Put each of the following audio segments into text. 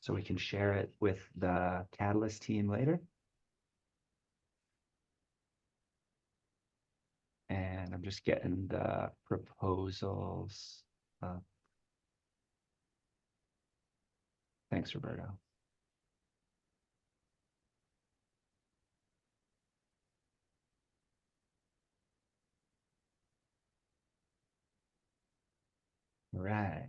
so we can share it with the Catalyst team later. And I'm just getting the proposals up. Thanks, Roberto. All right.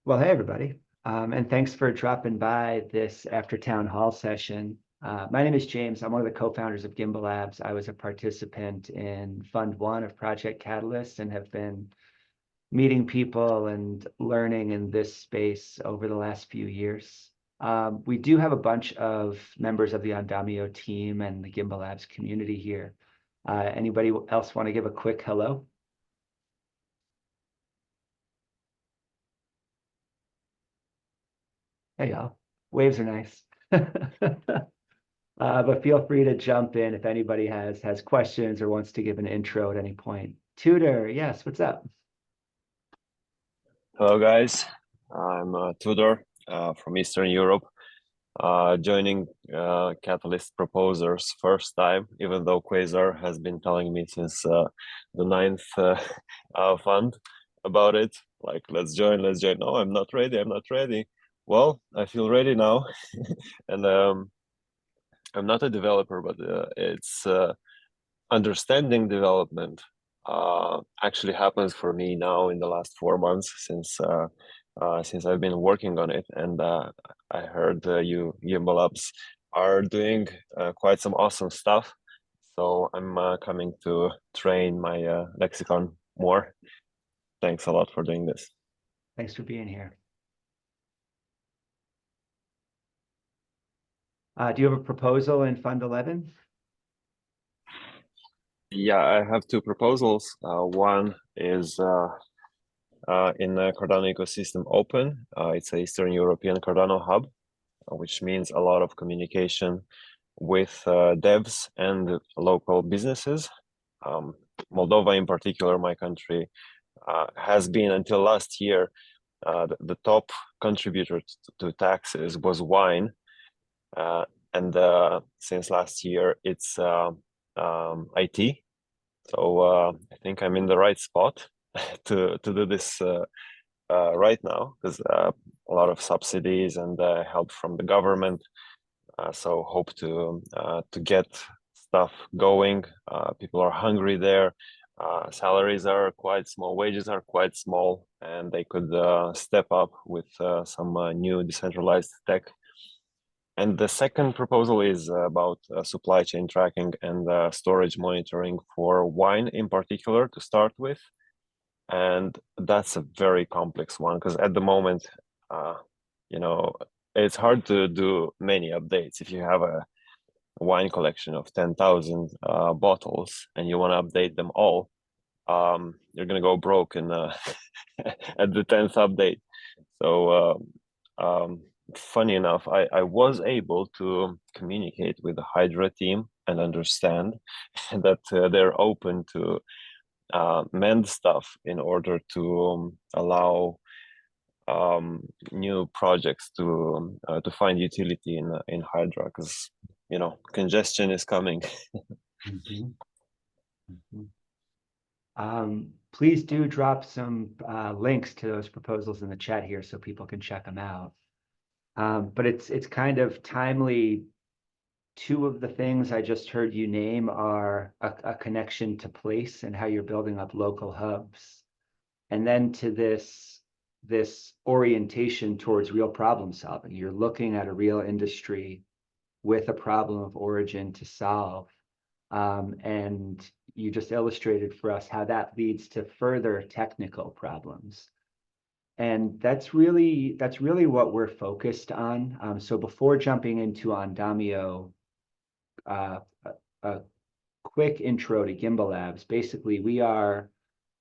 Well, hey, everybody. And thanks for dropping by this after town hall session. My name is James. I'm one of the co-founders of Gimbal Labs. I was a participant in Fund 1 of Project Catalyst and have been meeting people and learning in this space over the last few years. We do have a bunch of members of the Andamio team and the Gimbal Labs community here. Anybody else want to give a quick hello? Hey, y'all. Waves are nice. But feel free to jump in if anybody has questions or wants to give an intro at any point. Tudor, yes, what's up? Hello, guys. I'm Tudor from Eastern Europe, joining Catalyst Proposers first time, even though Quasar has been telling me since the ninth fund about it. Like, let's join, let's join. No, I'm not ready, I'm not ready. Well, I feel ready now. And I'm not a developer, but it's understanding development actually happens for me now in the last 4 months since I've been working on it. And I heard you Gimbal Labs are doing quite some awesome stuff. So I'm coming to train my lexicon more. Thanks a lot for doing this. Thanks for being here. Do you have a proposal in Fund 11? Yeah, I have two proposals. One is in Cardano ecosystem open. It's a Eastern European Cardano hub, which means a lot of communication with devs and local businesses. Moldova in particular, my country, has been until last year, the top contributor to taxes was wine. And since last year, it's IT. So I think I'm in the right spot to do this right now, because a lot of subsidies and help from the government. So hope to get stuff going. People are hungry there. Salaries are quite small, wages are quite small, and they could step up with some new decentralized tech. And the second proposal is about supply chain tracking and storage monitoring for wine in particular to start with. And that's a very complex one, because at the moment, you know, it's hard to do many updates. If you have a wine collection of 10,000 bottles and you want to update them all, you're going to go broke in, at the 10th update. So funny enough, I was able to communicate with the Hydra team and understand that they're open to mend stuff in order to allow new projects to find utility in Hydra, because congestion is coming. Mhm. Mhm. Please do drop some links to those proposals in the chat here so people can check them out. But it's kind of timely. Two of the things I just heard you name are a connection to place and how you're building up local hubs, and then to this orientation towards real problem solving. You're looking at a real industry with a problem of origin to solve. And you just illustrated for us how that leads to further technical problems. And that's really what we're focused on. So before jumping into Andamio, a quick intro to Gimbal Labs. Basically, we are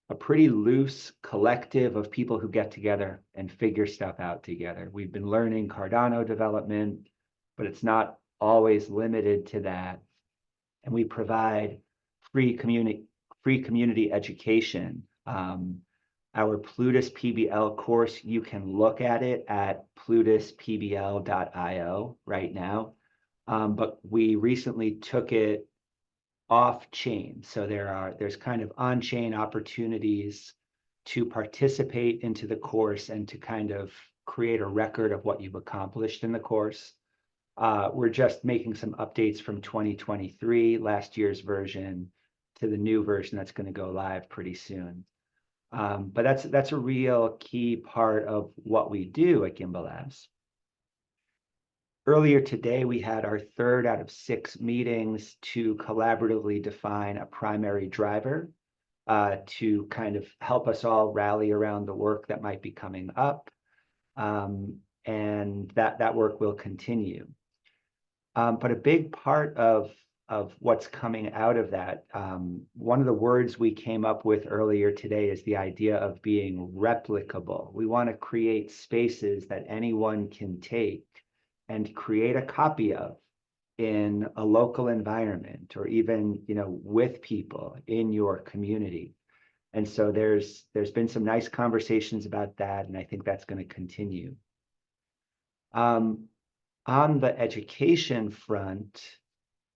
a pretty loose collective of people who get together and figure stuff out together. We've been learning Cardano development, but it's not always limited to that. And we provide free community education Our Plutus PBL course, you can look at it at plutuspbl.io right now. But we recently took it off chain. So there's kind of on-chain opportunities to participate into the course and to kind of create a record of what you've accomplished in the course. We're just making some updates from 2023, last year's version, to the new version that's going to go live pretty soon. But that's a real key part of what we do at Gimbal Labs. Earlier today, we had our third out of 6 meetings to collaboratively define a primary driver to kind of help us all rally around the work that might be coming up. And that work will continue. But a big part of what's coming out of that, one of the words we came up with earlier today is the idea of being replicable. We want to create spaces that anyone can take and create a copy of in a local environment, or even, with people in your community. And so there's been some nice conversations about that, and I think that's going to continue. On the education front,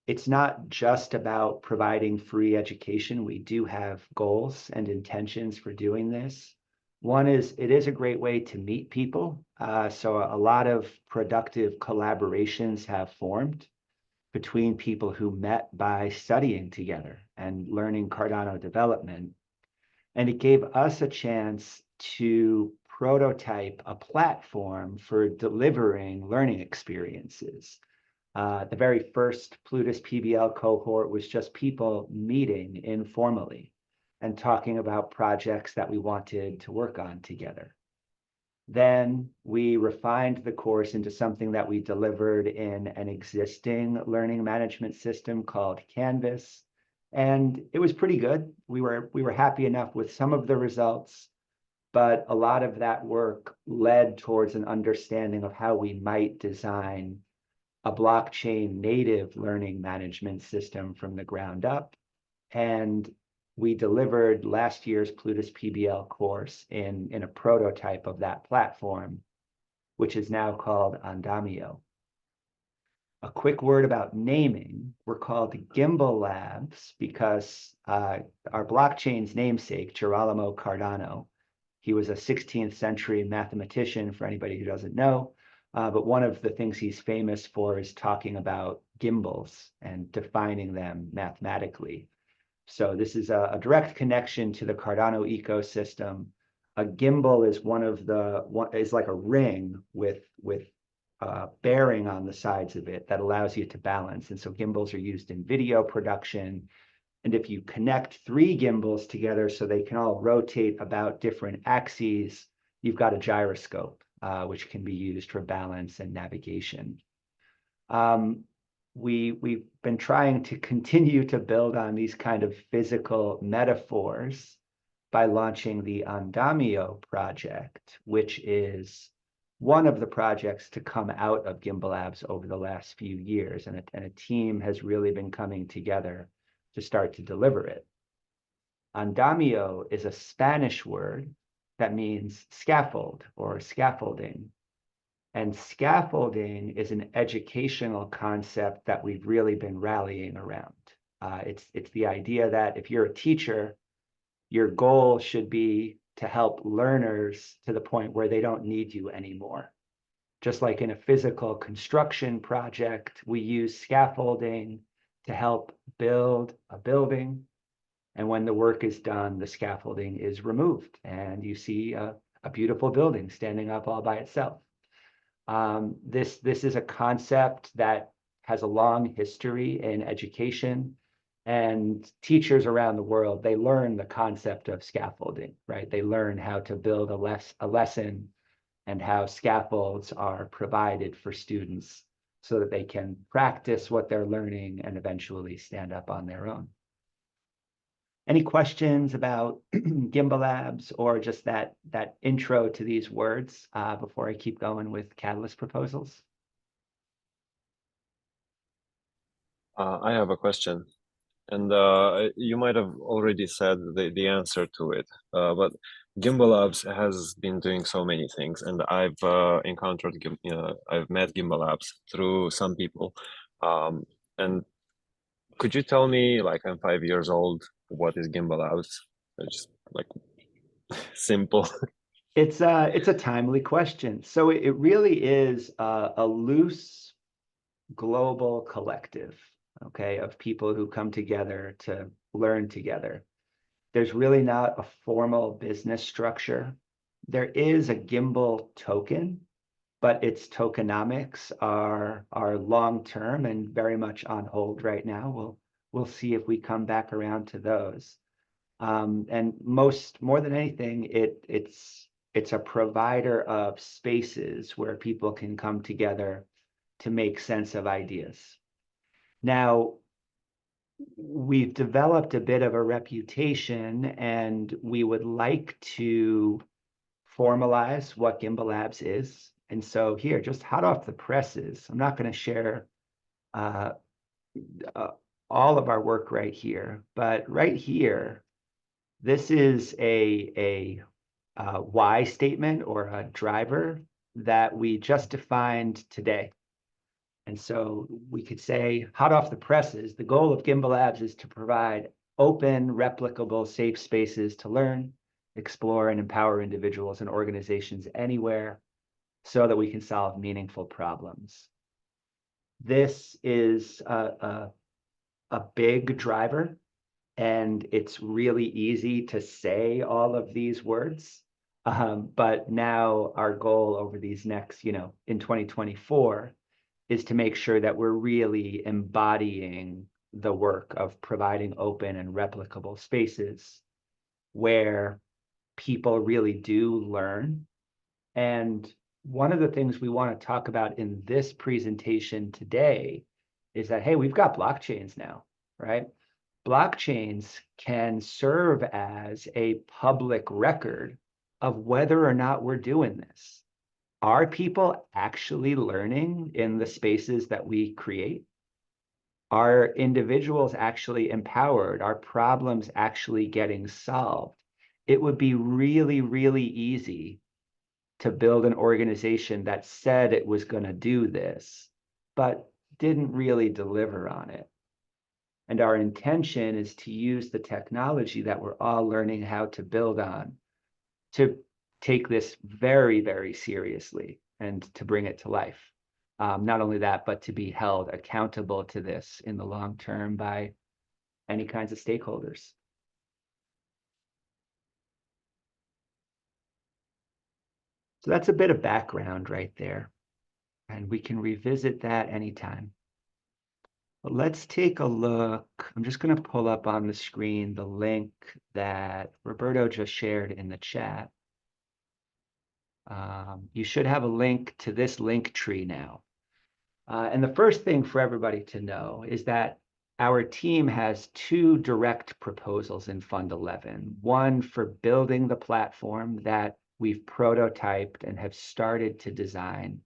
it's not just about providing free education. We do have goals and intentions for doing this. One is, it is a great way to meet people. So a lot of productive collaborations have formed between people who met by studying together and learning Cardano development. And it gave us a chance to prototype a platform for delivering learning experiences. The very first Plutus PBL cohort was just people meeting informally and talking about projects that we wanted to work on together. Then we refined the course into something that we delivered in an existing learning management system called Canvas. And it was pretty good. We were happy enough with some of the results, but a lot of that work led towards an understanding of how we might design a blockchain native learning management system from the ground up. And we delivered last year's Plutus PBL course in a prototype of that platform, which is now called Andamio. A quick word about naming. We're called Gimbal Labs because our blockchain's namesake, Girolamo Cardano, he was a 16th century mathematician, for anybody who doesn't know. But one of the things he's famous for is talking about gimbals and defining them mathematically. So this is a direct connection to the Cardano ecosystem. A gimbal is is like a ring with bearing on the sides of it that allows you to balance. And so gimbals are used in video production. And if you connect 3 gimbals together so they can all rotate about different axes, you've got a gyroscope, which can be used for balance and navigation. We've been trying to continue to build on these kind of physical metaphors by launching the Andamio project, which is one of the projects to come out of Gimbal Labs over the last few years. And a team has really been coming together to start to deliver it. Andamio is a Spanish word that means scaffold or scaffolding. And scaffolding is an educational concept that we've really been rallying around. It's the idea that if you're a teacher, your goal should be to help learners to the point where they don't need you anymore. Just like in a physical construction project, we use scaffolding to help build a building. And when the work is done, the scaffolding is removed and you see a beautiful building standing up all by itself. This is a concept that has a long history in education, and teachers around the world, they learn the concept of scaffolding, right? They learn how to build a lesson and how scaffolds are provided for students so that they can practice what they're learning and eventually stand up on their own. Any questions about Gimbal Labs or just that intro to these words before I keep going with Catalyst proposals? I have a question, and you might have already said the answer to it, but Gimbal Labs has been doing so many things, and I've I've met Gimbal Labs through some people. And could you tell me, like, I'm 5 years old, what is Gimbal Labs? Just like simple. It's a timely question. So it really is a loose global collective, okay, of people who come together to learn together. There's really not a formal business structure. There is a Gimbal token, but its tokenomics are long term and very much on hold right now. We'll see if we come back around to those. And more than anything, it's a provider of spaces where people can come together to make sense of ideas. Now, we've developed a bit of a reputation, and we would like to formalize what Gimbal Labs is. And so here, just hot off the presses, I'm not going to share uh, uh, all of our work right here, but right here, this is a why statement or a driver that we just defined today. And so we could say, hot off the presses, the goal of Gimbal Labs is to provide open, replicable, safe spaces to learn, explore, and empower individuals and organizations anywhere so that we can solve meaningful problems. This is a big driver, and it's really easy to say all of these words. But now our goal over these next, in 2024, is to make sure that we're really embodying the work of providing open and replicable spaces where people really do learn. And one of the things we want to talk about in this presentation today is that, hey, we've got blockchains now, right? Blockchains can serve as a public record of whether or not we're doing this. Are people actually learning in the spaces that we create? Are individuals actually empowered? Are problems actually getting solved? It would be really, really easy to build an organization that said it was going to do this, but didn't really deliver on it. And our intention is to use the technology that we're all learning how to build on to take this very, very seriously and to bring it to life. Not only that, but to be held accountable to this in the long term by any kinds of stakeholders. So that's a bit of background right there, and we can revisit that anytime. But let's take a look. I'm just going to pull up on the screen the link that Roberto just shared in the chat. You should have a link to this link tree now. And the first thing for everybody to know is that our team has two direct proposals in Fund 11. One for building the platform that we've prototyped and have started to design.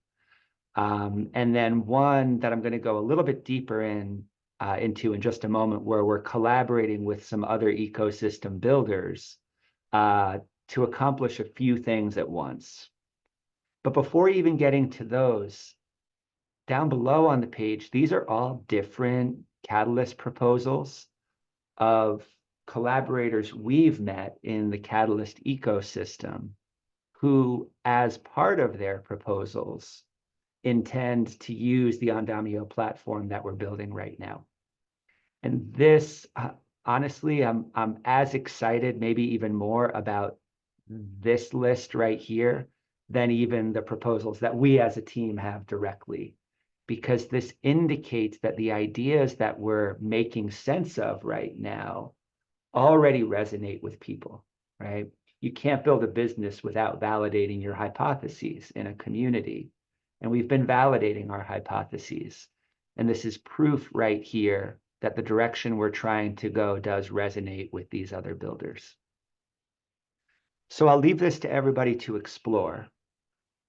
And then one that I'm going to go a little bit deeper into in just a moment, where we're collaborating with some other ecosystem builders to accomplish a few things at once. But before even getting to those, down below on the page, these are all different Catalyst proposals of collaborators we've met in the Catalyst ecosystem who, as part of their proposals, intend to use the Andamio platform that we're building right now. And this, honestly, I'm as excited, maybe even more, about this list right here than even the proposals that we as a team have directly, because this indicates that the ideas that we're making sense of right now already resonate with people, right? You can't build a business without validating your hypotheses in a community. And we've been validating our hypotheses. And this is proof right here that the direction we're trying to go does resonate with these other builders. So I'll leave this to everybody to explore.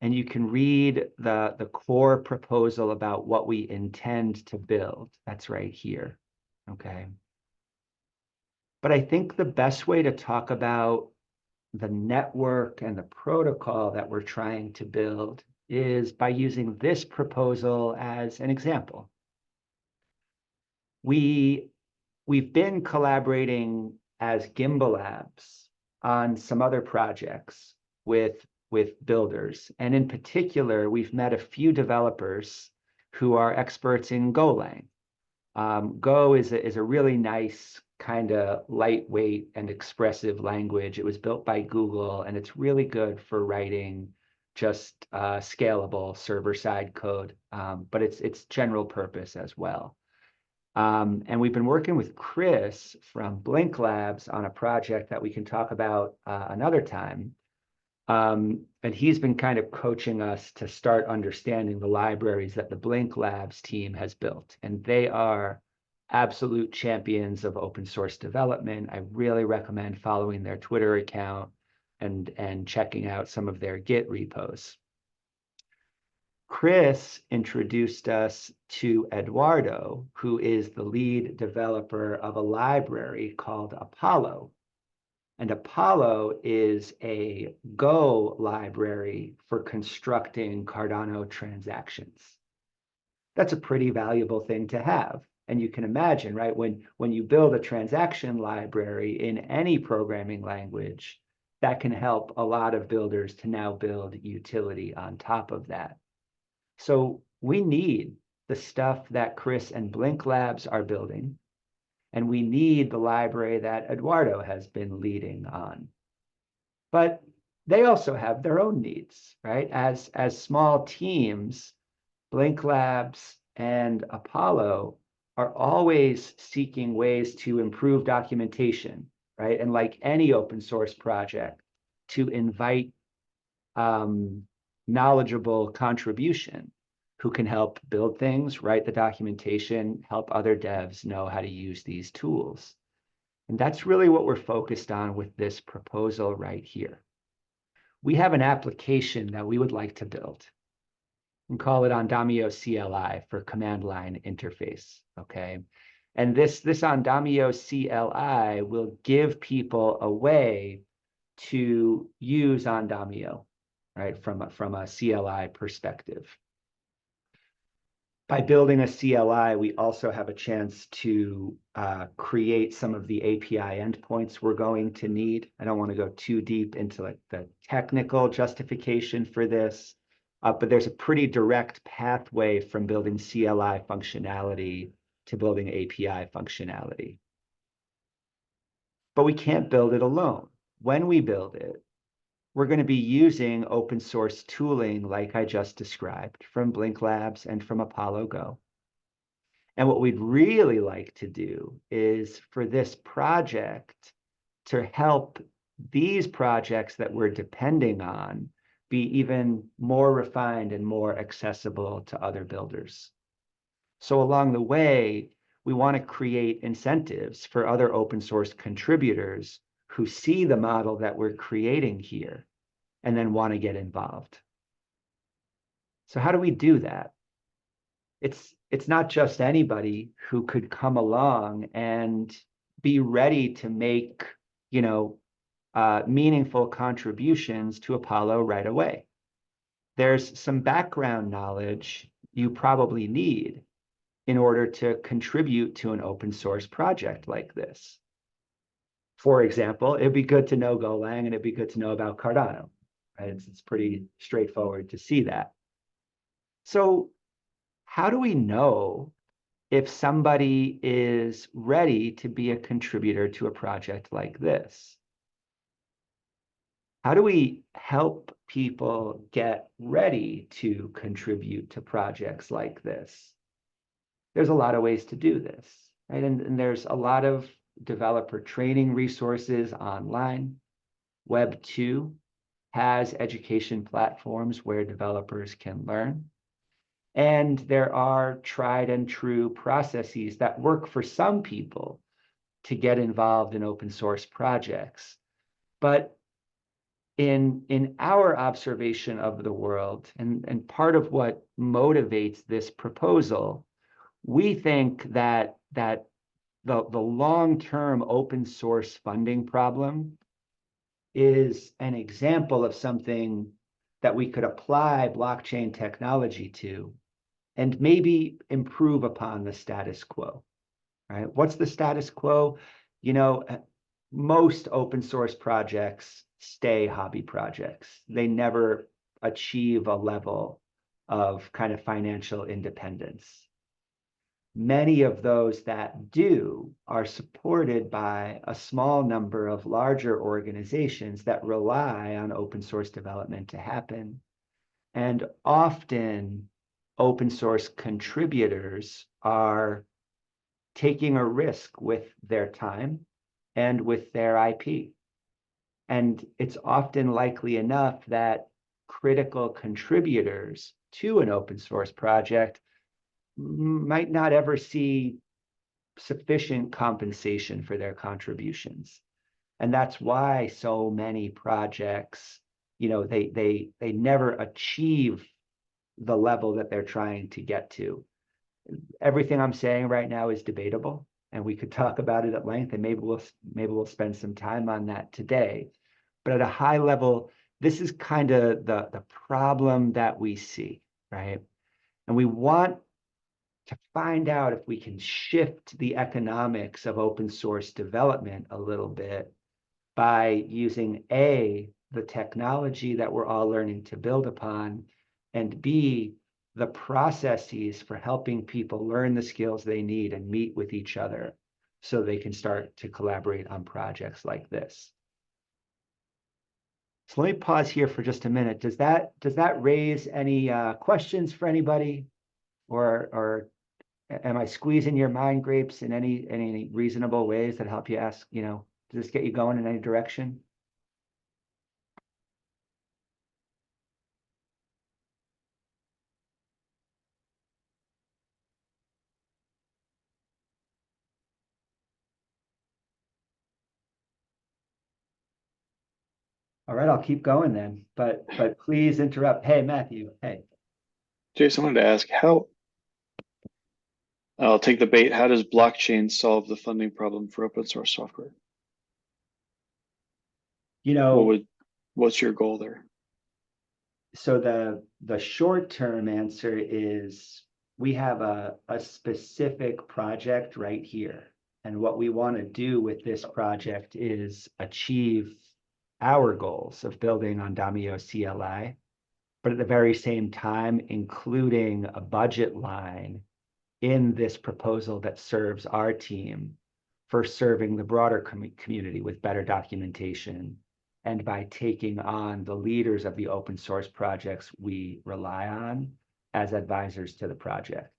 And you can read the core proposal about what we intend to build. That's right here, okay? But I think the best way to talk about the network and the protocol that we're trying to build is by using this proposal as an example. We've been collaborating as Gimbal Labs on some other projects with builders. And in particular, we've met a few developers who are experts in Golang. Go is a really nice kind of lightweight and expressive language. It was built by Google, and it's really good for writing just scalable server-side code, but it's general purpose as well. And we've been working with Chris from Blink Labs on a project that we can talk about another time. And he's been kind of coaching us to start understanding the libraries that the Blink Labs team has built. And they are absolute champions of open source development. I really recommend following their Twitter account and checking out some of their Git repos. Chris introduced us to Eduardo, who is the lead developer of a library called Apollo. And Apollo is a Go library for constructing Cardano transactions. That's a pretty valuable thing to have. And you can imagine, right, when you build a transaction library in any programming language, that can help a lot of builders to now build utility on top of that. So we need the stuff that Chris and Blink Labs are building, and we need the library that Eduardo has been leading on. But they also have their own needs, right? As small teams, Blink Labs and Apollo are always seeking ways to improve documentation, right? And like any open source project, to invite knowledgeable contribution who can help build things, write the documentation, help other devs know how to use these tools. And that's really what we're focused on with this proposal right here. We have an application that we would like to build and call it Andamio CLI for command line interface, okay? And this Andamio CLI will give people a way to use Andamio, right, from a CLI perspective. By building a CLI, we also have a chance to create some of the API endpoints we're going to need. I don't want to go too deep into like the technical justification for this, but there's a pretty direct pathway from building CLI functionality to building API functionality. But we can't build it alone. When we build it, we're going to be using open source tooling like I just described from Blink Labs and from Apollo Go. And what we'd really like to do is for this project to help these projects that we're depending on be even more refined and more accessible to other builders. So along the way, we want to create incentives for other open source contributors who see the model that we're creating here and then want to get involved. So how do we do that? It's not just anybody who could come along and be ready to make, meaningful contributions to Apollo right away. There's some background knowledge you probably need in order to contribute to an open source project like this. For example, it'd be good to know Golang and it'd be good to know about Cardano, right? It's pretty straightforward to see that. So how do we know if somebody is ready to be a contributor to a project like this? How do we help people get ready to contribute to projects like this? There's a lot of ways to do this, right? And there's a lot of developer training resources online. Web2 has education platforms where developers can learn. And there are tried and true processes that work for some people to get involved in open source projects. But in our observation of the world, and part of what motivates this proposal, we think that the long-term open source funding problem is an example of something that we could apply blockchain technology to and maybe improve upon the status quo, right? What's the status quo? You know, most open source projects stay hobby projects. They never achieve a level of kind of financial independence. Many of those that do are supported by a small number of larger organizations that rely on open source development to happen. And often open source contributors are taking a risk with their time and with their IP. And it's often likely enough that critical contributors to an open source project might not ever see sufficient compensation for their contributions. And that's why so many projects, you know, they never achieve the level that they're trying to get to. Everything I'm saying right now is debatable, and we could talk about it at length, and maybe we'll spend some time on that today. But at a high level, this is kind of the problem that we see, right? And we want to find out if we can shift the economics of open source development a little bit by using A, the technology that we're all learning to build upon, and B, the processes for helping people learn the skills they need and meet with each other so they can start to collaborate on projects like this. So let me pause here for just a minute. Does that raise any questions for anybody, or am I squeezing your mind grapes in any reasonable ways that help you ask, you know, does this get you going in any direction? All right, I'll keep going then, but please interrupt. Hey, Matthew, hey. Jason, I wanted to ask how, I'll take the bait. How does blockchain solve the funding problem for open source software? You know, What's your goal there? so the short-term answer is we have a specific project right here. And what we want to do with this project is achieve our goals of building Andamio CLI, but at the very same time, including a budget line in this proposal that serves our team for serving the broader community with better documentation, and by taking on the leaders of the open source projects we rely on as advisors to the project.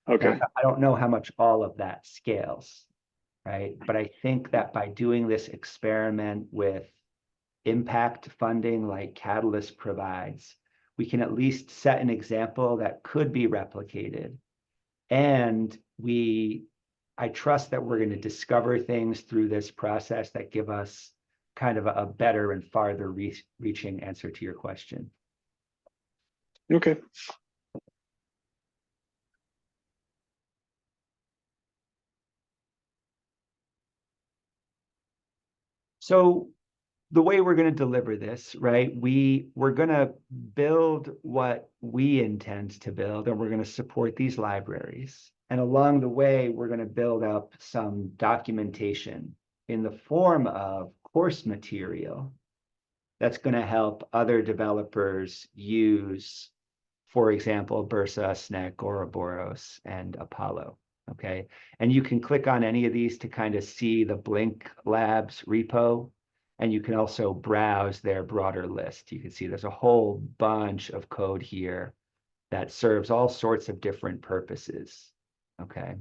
Okay. Now, I don't know how much all of that scales, right? But I think that by doing this experiment with impact funding like Catalyst provides, we can at least set an example that could be replicated. And I trust that we're going to discover things through this process that give us kind of a better and farther reaching answer to your question. Okay. So the way we're going to deliver this, right? We're going to build what we intend to build, and we're going to support these libraries. And along the way, we're going to build up some documentation in the form of course material that's going to help other developers use, for example, Bursa, SNEC, Ouroboros, and Apollo. Okay. And you can click on any of these to kind of see the Blink Labs repo. And you can also browse their broader list. You can see there's a whole bunch of code here that serves all sorts of different purposes. Okay.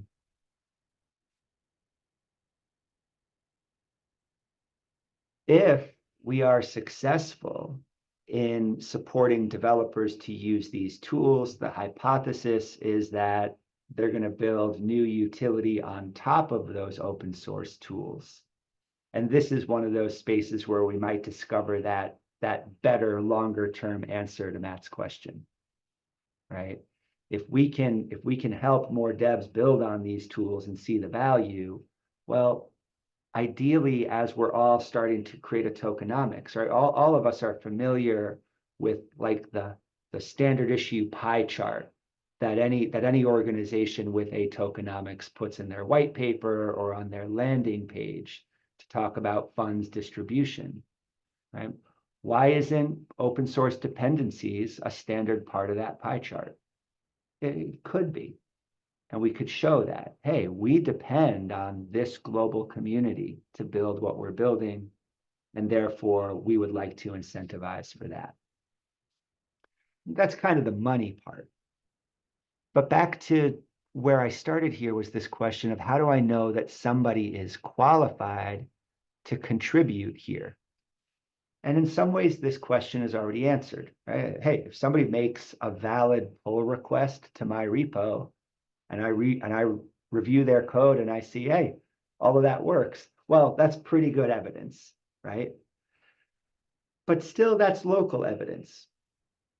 If we are successful in supporting developers to use these tools, the hypothesis is that they're going to build new utility on top of those open source tools. And this is one of those spaces where we might discover that better longer term answer to Matt's question, right? If we can help more devs build on these tools and see the value, well, ideally, as we're all starting to create a tokenomics, right? All of us are familiar with like the standard issue pie chart that any organization with a tokenomics puts in their white paper or on their landing page to talk about funds distribution, right? Why isn't open source dependencies a standard part of that pie chart? It could be. And we could show that, hey, we depend on this global community to build what we're building, and therefore we would like to incentivize for that. That's kind of the money part. But back to where I started here was this question of how do I know that somebody is qualified to contribute here? And in some ways, this question is already answered, right? Hey, if somebody makes a valid pull request to my repo, and I review their code and I see, hey, all of that works. Well, that's pretty good evidence, right? But still, that's local evidence.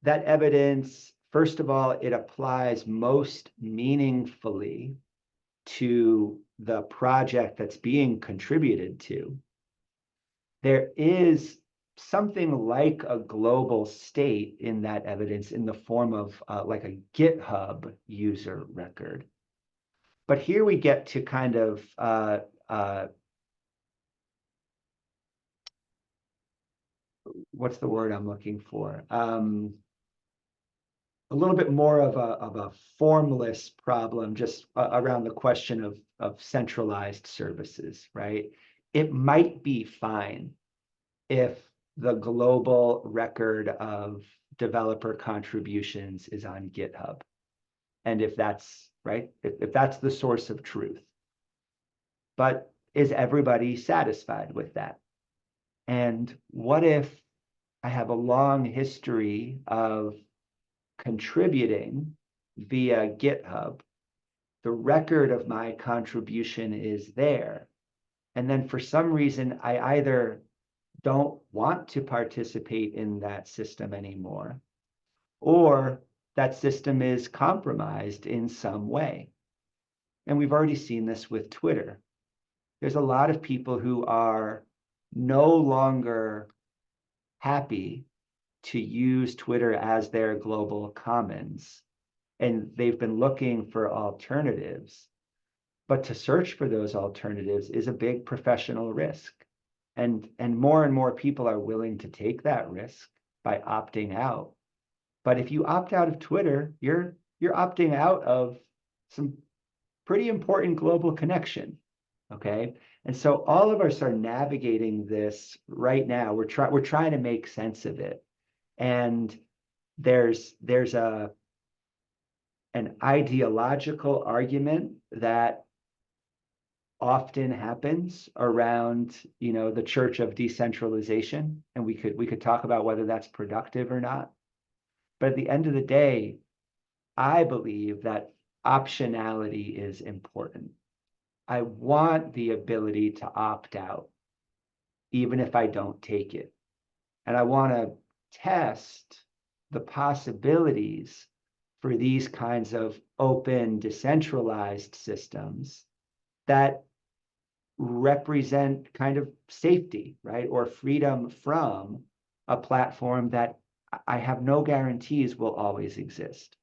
That evidence, first of all, it applies most meaningfully to the project that's being contributed to. There is something like a global state in that evidence in the form of like a GitHub user record. But here we get to kind of what's the word I'm looking for? A little bit more of a formless problem just around the question of centralized services, right? It might be fine if the global record of developer contributions is on GitHub. And if that's right, if that's the source of truth. But is everybody satisfied with that? And what if I have a long history of contributing via GitHub? The record of my contribution is there. And then for some reason, I either don't want to participate in that system anymore, or that system is compromised in some way. And we've already seen this with Twitter. There's a lot of people who are no longer happy to use Twitter as their global commons, and they've been looking for alternatives. But to search for those alternatives is a big professional risk. And more people are willing to take that risk by opting out. But if you opt out of Twitter, you're opting out of some pretty important global connection. Okay. And so all of us are navigating this right now. We're trying to make sense of it. And there's an ideological argument that often happens around, the church of decentralization. And we could talk about whether that's productive or not. But at the end of the day, I believe that optionality is important. I want the ability to opt out, even if I don't take it. And I want to test the possibilities for these kinds of open, decentralized systems that represent kind of safety, right? Or freedom from a platform that I have no guarantees will always exist.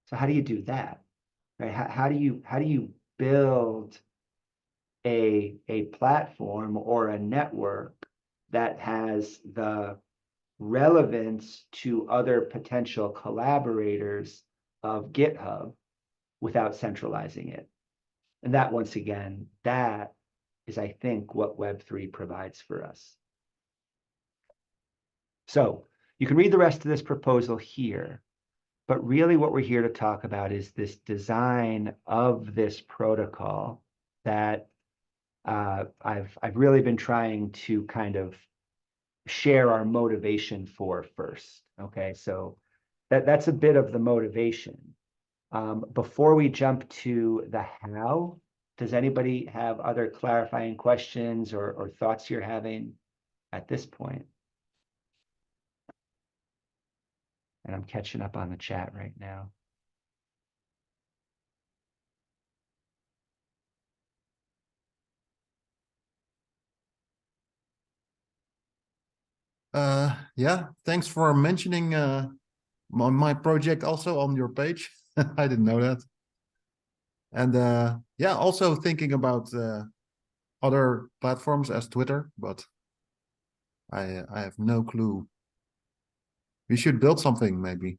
So how do you do that? Right? How do you build a platform or a network that has the relevance to other potential collaborators of GitHub without centralizing it? And that, once again, that is, I think, what Web3 provides for us. So you can read the rest of this proposal here. But really what we're here to talk about is this design of this protocol that I've really been trying to kind of share our motivation for first. Okay, so that's a bit of the motivation. Before we jump to the how, does anybody have other clarifying questions or thoughts you're having at this point? And I'm catching up on the chat right now. Yeah, thanks for mentioning my project also on your page. I didn't know that. And yeah, also thinking about other platforms as Twitter, but I have no clue. We should build something maybe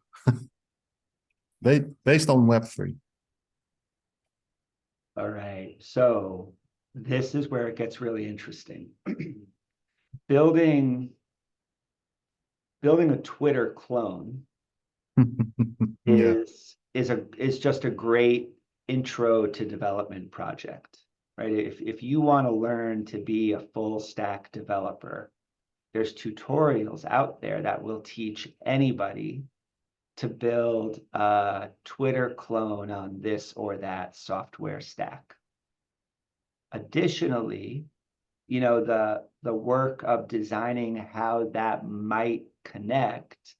based on Web3. All right, so this is where it gets really interesting. Building a Twitter clone Yeah. is just a great intro to development project, right? If you want to learn to be a full stack developer, there's tutorials out there that will teach anybody to build a Twitter clone on this or that software stack. Additionally, the work of designing how that might connect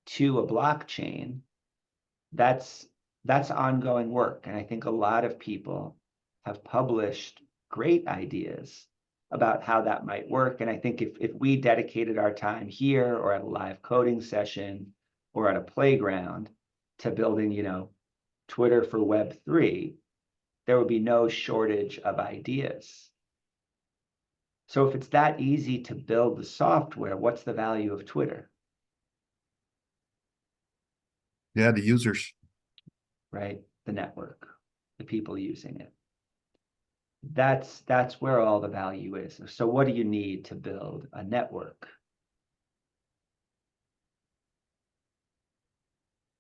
to a blockchain, that's ongoing work. And I think a lot of people have published great ideas about how that might work. And I think if we dedicated our time here or at a live coding session or at a playground to building, Twitter for Web3, there would be no shortage of ideas. So if it's that easy to build the software, what's the value of Twitter? Yeah, the users. Right? The network, the people using it. That's where all the value is. So what do you need to build a network?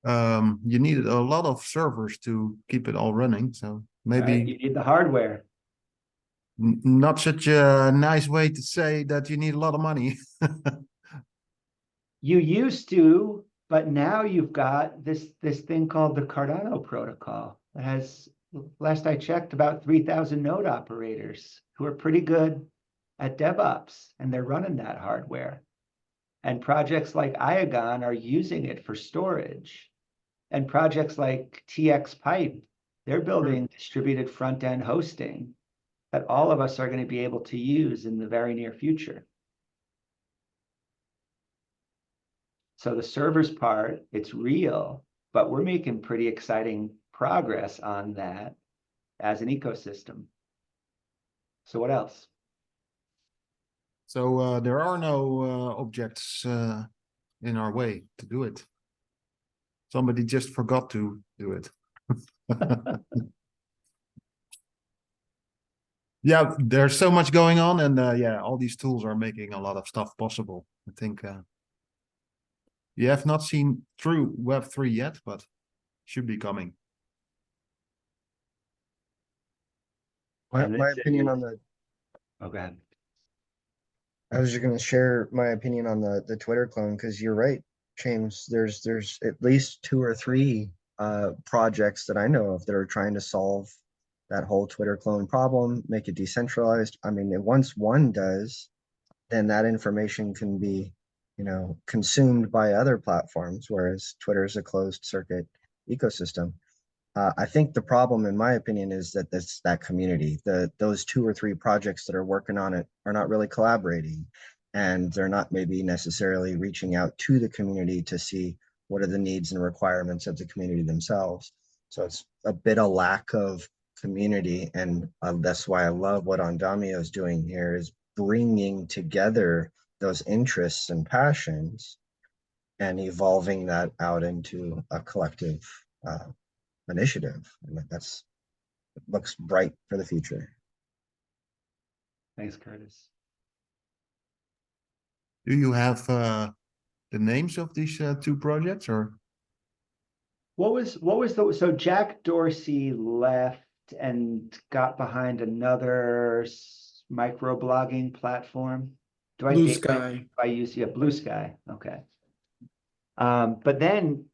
You needed a lot of servers to keep it all running, so maybe Right? You need the hardware. not such a nice way to say that you need a lot of money. You used to, but now you've got this thing called the Cardano protocol that has, last I checked, about 3,000 node operators who are pretty good at DevOps, and they're running that hardware. And projects like Iagon are using it for storage. And projects like TX Pipe, they're building distributed front-end hosting that all of us are going to be able to use in the very near future. So the servers part, it's real, but we're making pretty exciting progress on that as an ecosystem. So what else? So there are no objects in our way to do it. Somebody just forgot to do it. Yeah, there's so much going on, and yeah, all these tools are making a lot of stuff possible. I think you have not seen through Web3 yet, but should be coming. My opinion on the, Oh, go ahead. I was just going to share my opinion on the Twitter clone because you're right, James. There's at least 2 or 3 projects that I know of that are trying to solve that whole Twitter clone problem, make it decentralized. I mean, once one does, then that information can be, consumed by other platforms, whereas Twitter is a closed circuit ecosystem. I think the problem, in my opinion, is that that community, those 2 or 3 projects that are working on it are not really collaborating, and they're not maybe necessarily reaching out to the community to see what are the needs and requirements of the community themselves. So it's a bit of lack of community, and that's why I love what Andamio is doing here, is bringing together those interests and passions and evolving that out into a collective initiative. And that's, it looks bright for the future. Thanks, Curtis. Do you have the names of these 2 projects, or? So Jack Dorsey left and got behind another microblogging platform. Do I Blue date Sky. Do I use, yeah, Blue Sky? Okay. But then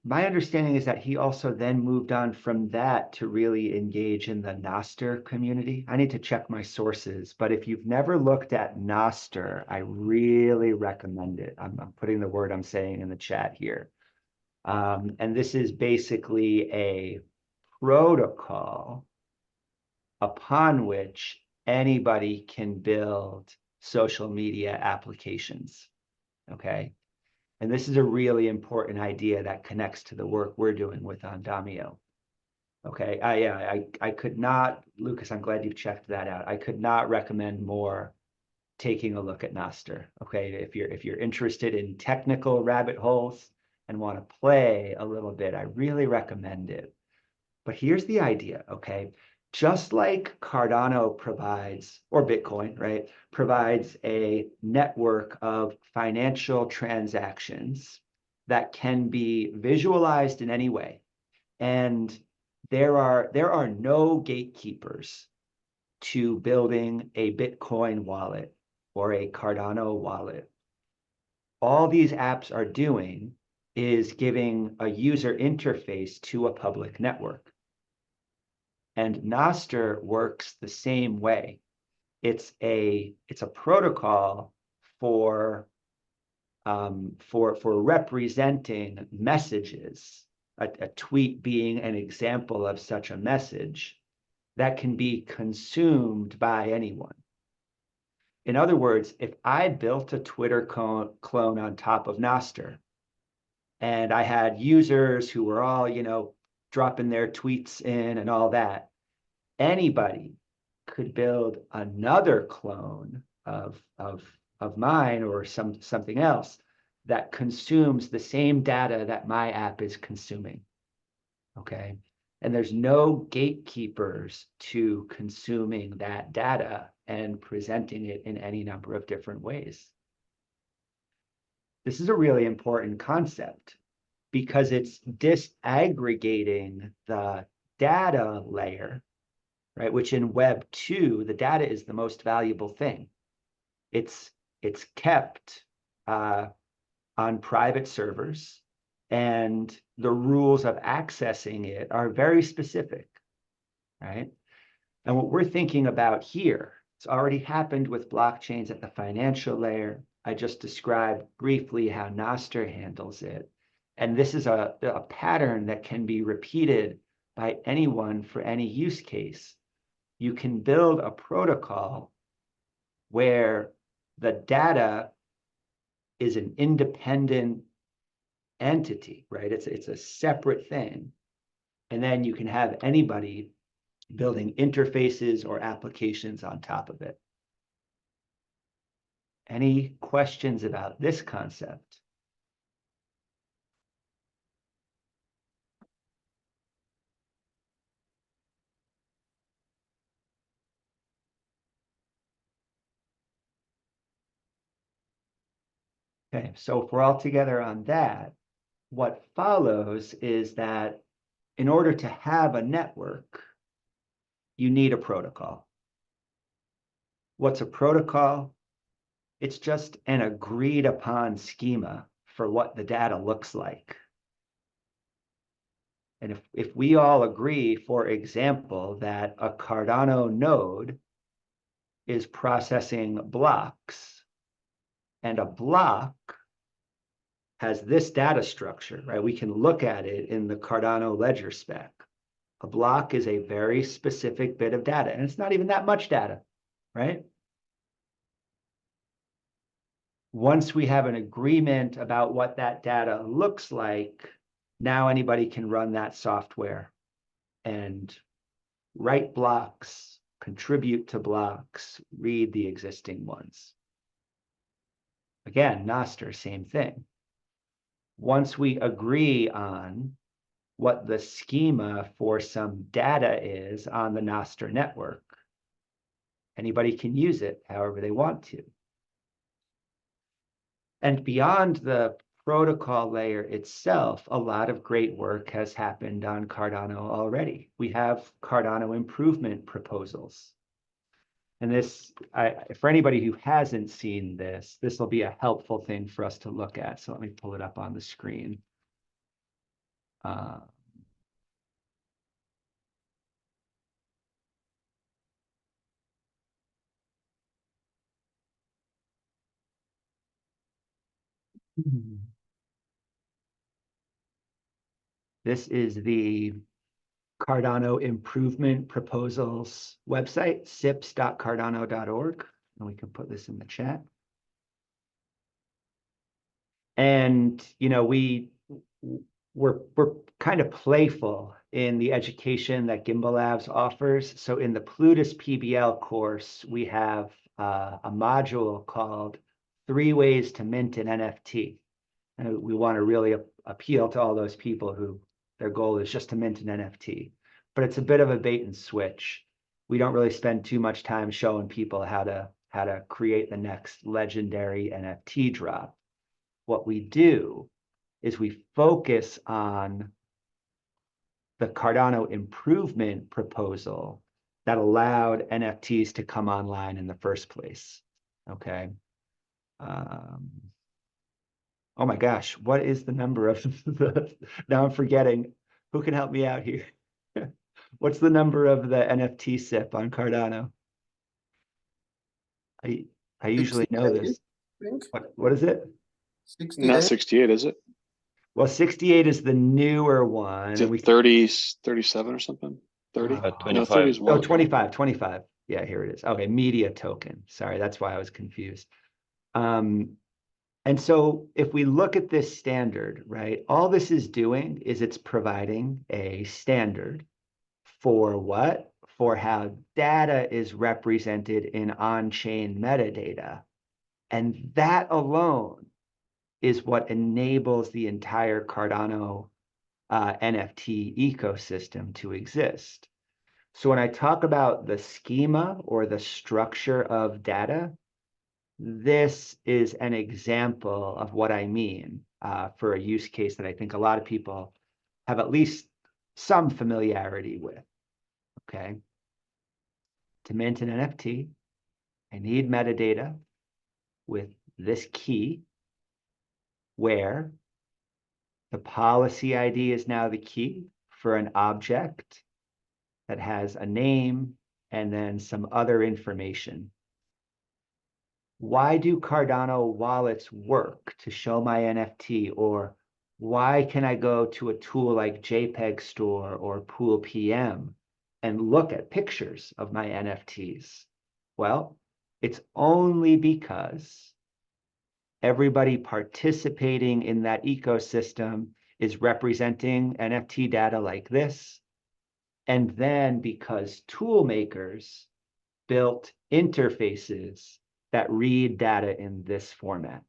my understanding is that he also then moved on from that to really engage in the Nostr community. I need to check my sources, but if you've never looked at Nostr, I really recommend it. I'm putting the word I'm saying in the chat here. And this is basically a protocol upon which anybody can build social media applications. Okay. And this is a really important idea that connects to the work we're doing with Andamio. Okay, I could not, Lucas, I'm glad you've checked that out. I could not recommend more taking a look at Nostr. Okay, if you're interested in technical rabbit holes and want to play a little bit, I really recommend it. But here's the idea, okay? Just like Cardano provides, or Bitcoin, right, provides a network of financial transactions that can be visualized in any way. And there are no gatekeepers to building a Bitcoin wallet or a Cardano wallet. All these apps are doing is giving a user interface to a public network. And Nostr works the same way. It's a protocol for representing messages, a tweet being an example of such a message that can be consumed by anyone. In other words, if I built a Twitter clone on top of Nostr, and I had users who were all, dropping their tweets in and all that, anybody could build another clone of mine or something else that consumes the same data that my app is consuming. Okay. And there's no gatekeepers to consuming that data and presenting it in any number of different ways. This is a really important concept because it's disaggregating the data layer, right? Which in Web 2, the data is the most valuable thing. It's kept on private servers, and the rules of accessing it are very specific, right? And what we're thinking about here, it's already happened with blockchains at the financial layer. I just described briefly how Nostr handles it. And this is a pattern that can be repeated by anyone for any use case. You can build a protocol where the data is an independent entity, right? It's a separate thing. And then you can have anybody building interfaces or applications on top of it. Any questions about this concept? Okay, so if we're all together on that, what follows is that in order to have a network, you need a protocol. What's a protocol? It's just an agreed upon schema for what the data looks like. And if we all agree, for example, that a Cardano node is processing blocks, and a block has this data structure, right? We can look at it in the Cardano ledger spec. A block is a very specific bit of data, and it's not even that much data, right? Once we have an agreement about what that data looks like, now anybody can run that software and write blocks, contribute to blocks, read the existing ones. Again, Nostr, same thing. Once we agree on what the schema for some data is on the Nostr network, anybody can use it however they want to. And beyond the protocol layer itself, a lot of great work has happened on Cardano already. We have Cardano improvement proposals. And this, for anybody who hasn't seen this, this will be a helpful thing for us to look at. So let me pull it up on the screen. This is the Cardano Improvement Proposals website, sips.cardano.org. And we can put this in the chat. And, you know, we're kind of playful in the education that Gimbal Labs offers. So in the Plutus PBL course, we have a module called 3 Ways to Mint an NFT. And we want to really appeal to all those people who their goal is just to mint an NFT. But it's a bit of a bait and switch. We don't really spend too much time showing people how to create the next legendary NFT drop. What we do is we focus on the Cardano improvement proposal that allowed NFTs to come online in the first place. Okay. Oh my gosh, what is the number of the, now I'm forgetting. Who can help me out here? What's the number of the NFT SIP on Cardano? I usually know 68, this. I think. What is it? Not 68. 68, is it? Well, 68 is the newer one. Is And we it 30, 37 or something? 30? No, 25. 30 is Oh, one. 25. Yeah, here it is. Okay, media token. Sorry, that's why I was confused. And so if we look at this standard, right, all this is doing is it's providing a standard for what? For how data is represented in on-chain metadata. And that alone is what enables the entire Cardano NFT ecosystem to exist. So when I talk about the schema or the structure of data, this is an example of what I mean for a use case that I think a lot of people have at least some familiarity with, okay? To mint an NFT, I need metadata with this key where the policy ID is now the key for an object that has a name and then some other information. Why do Cardano wallets work to show my NFT? Or why can I go to a tool like JPEG Store or Pool PM and look at pictures of my NFTs? Well, it's only because everybody participating in that ecosystem is representing NFT data like this. And then because tool makers built interfaces that read data in this format.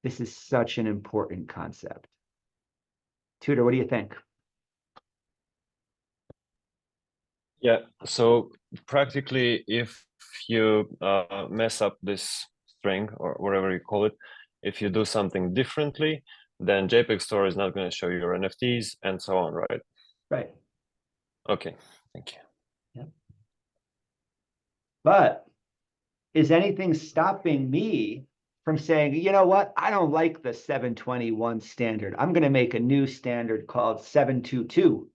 This is such an important concept. Tudor, what do you think? Yeah, so practically, if you mess up this string or whatever you call it, if you do something differently, then JPEG Store is not going to show your NFTs and so on, right? Right. Okay, thank you. Yep. But is anything stopping me from saying, you know what, I don't like the 721 standard. I'm going to make a new standard called 722.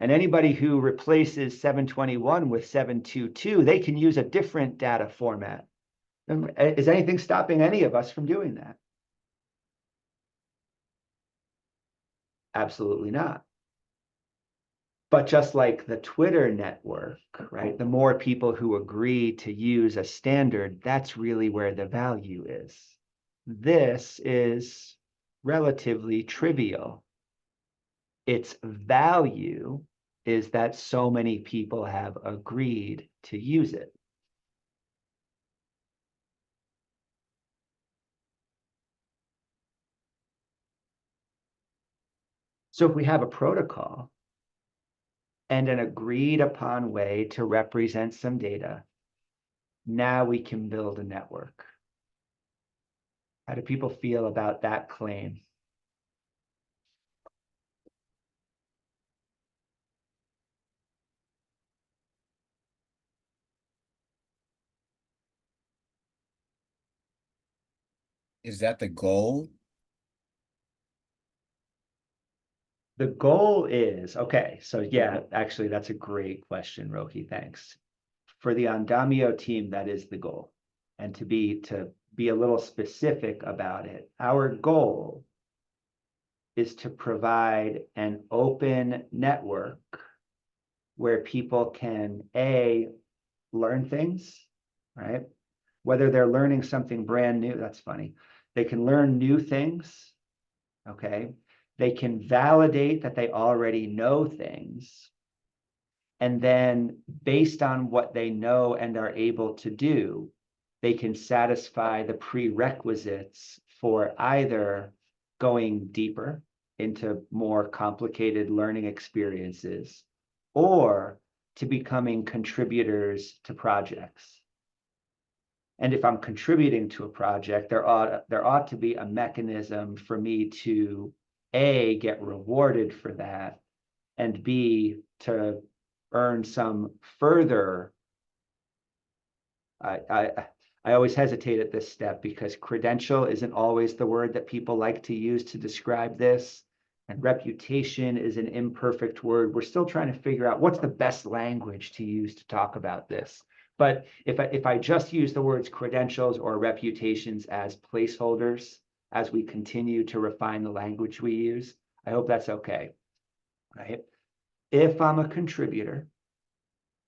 And anybody who replaces 721 with 722, they can use a different data format. Is anything stopping any of us from doing that? Absolutely not. But just like the Twitter network, right? The more people who agree to use a standard, that's really where the value is. This is relatively trivial. Its value is that so many people have agreed to use it. So if we have a protocol and an agreed upon way to represent some data, now we can build a network. How do people feel about that claim? Is that the goal? The goal is, okay, so yeah, actually, that's a great question, Rohi, thanks. For the Andamio team, that is the goal. And to be a little specific about it, our goal is to provide an open network where people can learn things, right? Whether they're learning something brand new, that's funny. They can learn new things, okay? They can validate that they already know things. And then based on what they know and are able to do, they can satisfy the prerequisites for either going deeper into more complicated learning experiences or to becoming contributors to projects. And if I'm contributing to a project, there ought to be a mechanism for me to A, get rewarded for that, and B, to earn some further. I always hesitate at this step because credential isn't always the word that people like to use to describe this. And reputation is an imperfect word. We're still trying to figure out what's the best language to use to talk about this. But if I just use the words credentials or reputations as placeholders as we continue to refine the language we use, I hope that's okay, right? If I'm a contributor,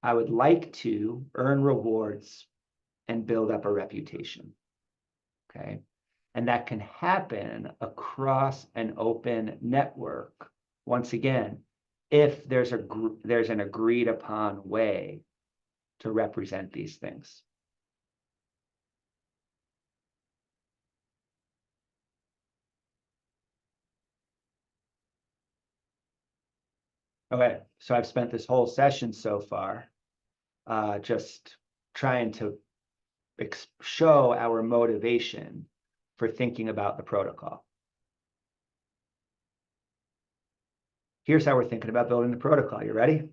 I would like to earn rewards and build up a reputation, okay? And that can happen across an open network. Once again, if there's an agreed upon way to represent these things. Okay, so I've spent this whole session so far just trying to show our motivation for thinking about the protocol. Here's how we're thinking about building the protocol. You ready?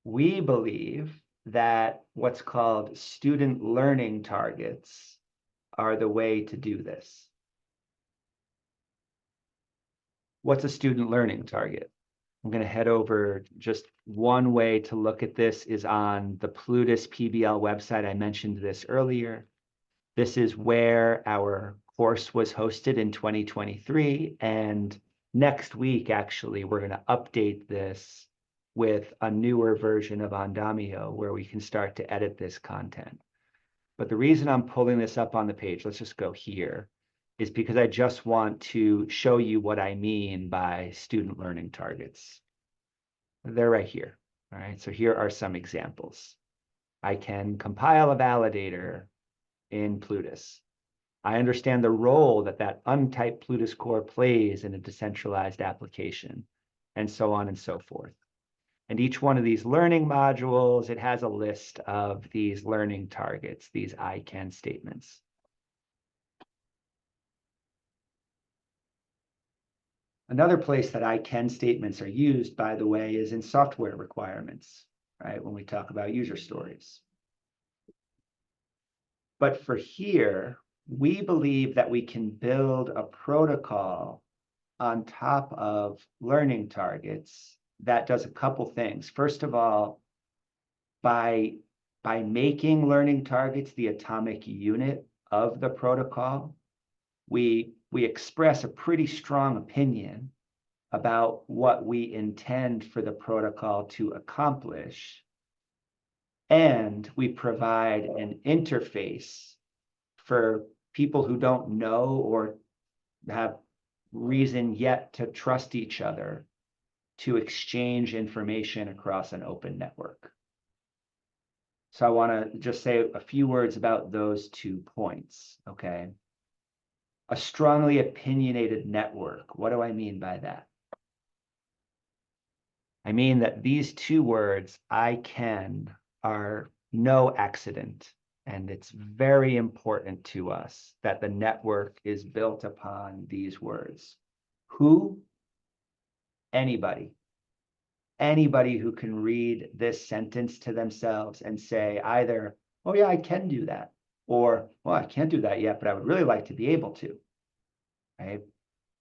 We believe that what's called student learning targets are the way to do this. What's a student learning target? I'm going to head over. Just one way to look at this is on the Plutus PBL website. I mentioned this earlier. This is where our course was hosted in 2023. And next week, actually, we're going to update this with a newer version of Andamio where we can start to edit this content. But the reason I'm pulling this up on the page, let's just go here, is because I just want to show you what I mean by student learning targets. They're right here. All right, so here are some examples. I can compile a validator in Plutus. I understand the role that that untyped Plutus core plays in a decentralized application, and so on and so forth. And each one of these learning modules, it has a list of these learning targets, these I can statements. Another place that I can statements are used, by the way, is in software requirements, right? When we talk about user stories. But for here, we believe that we can build a protocol on top of learning targets that does a couple things. First of all, by making learning targets the atomic unit of the protocol, we express a pretty strong opinion about what we intend for the protocol to accomplish. And we provide an interface for people who don't know or have reason yet to trust each other to exchange information across an open network. So I want to just say a few words about those 2 points, okay? A strongly opinionated network. What do I mean by that? I mean that these 2 words, I can, are no accident. And it's very important to us that the network is built upon these words. Who? Anybody. Anybody who can read this sentence to themselves and say either, oh yeah, I can do that, or, well, I can't do that yet, but I would really like to be able to, right?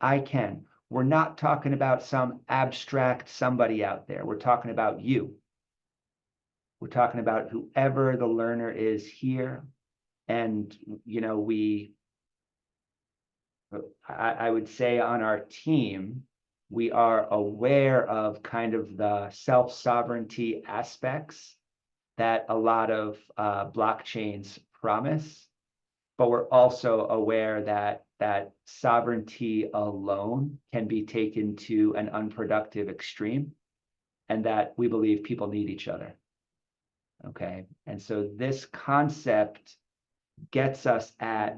I can. We're not talking about some abstract somebody out there. We're talking about you. We're talking about whoever the learner is here. And, you know, I would say on our team, we are aware of kind of the self-sovereignty aspects that a lot of blockchains promise, but we're also aware that sovereignty alone can be taken to an unproductive extreme, and that we believe people need each other. Okay, and so this concept gets us at,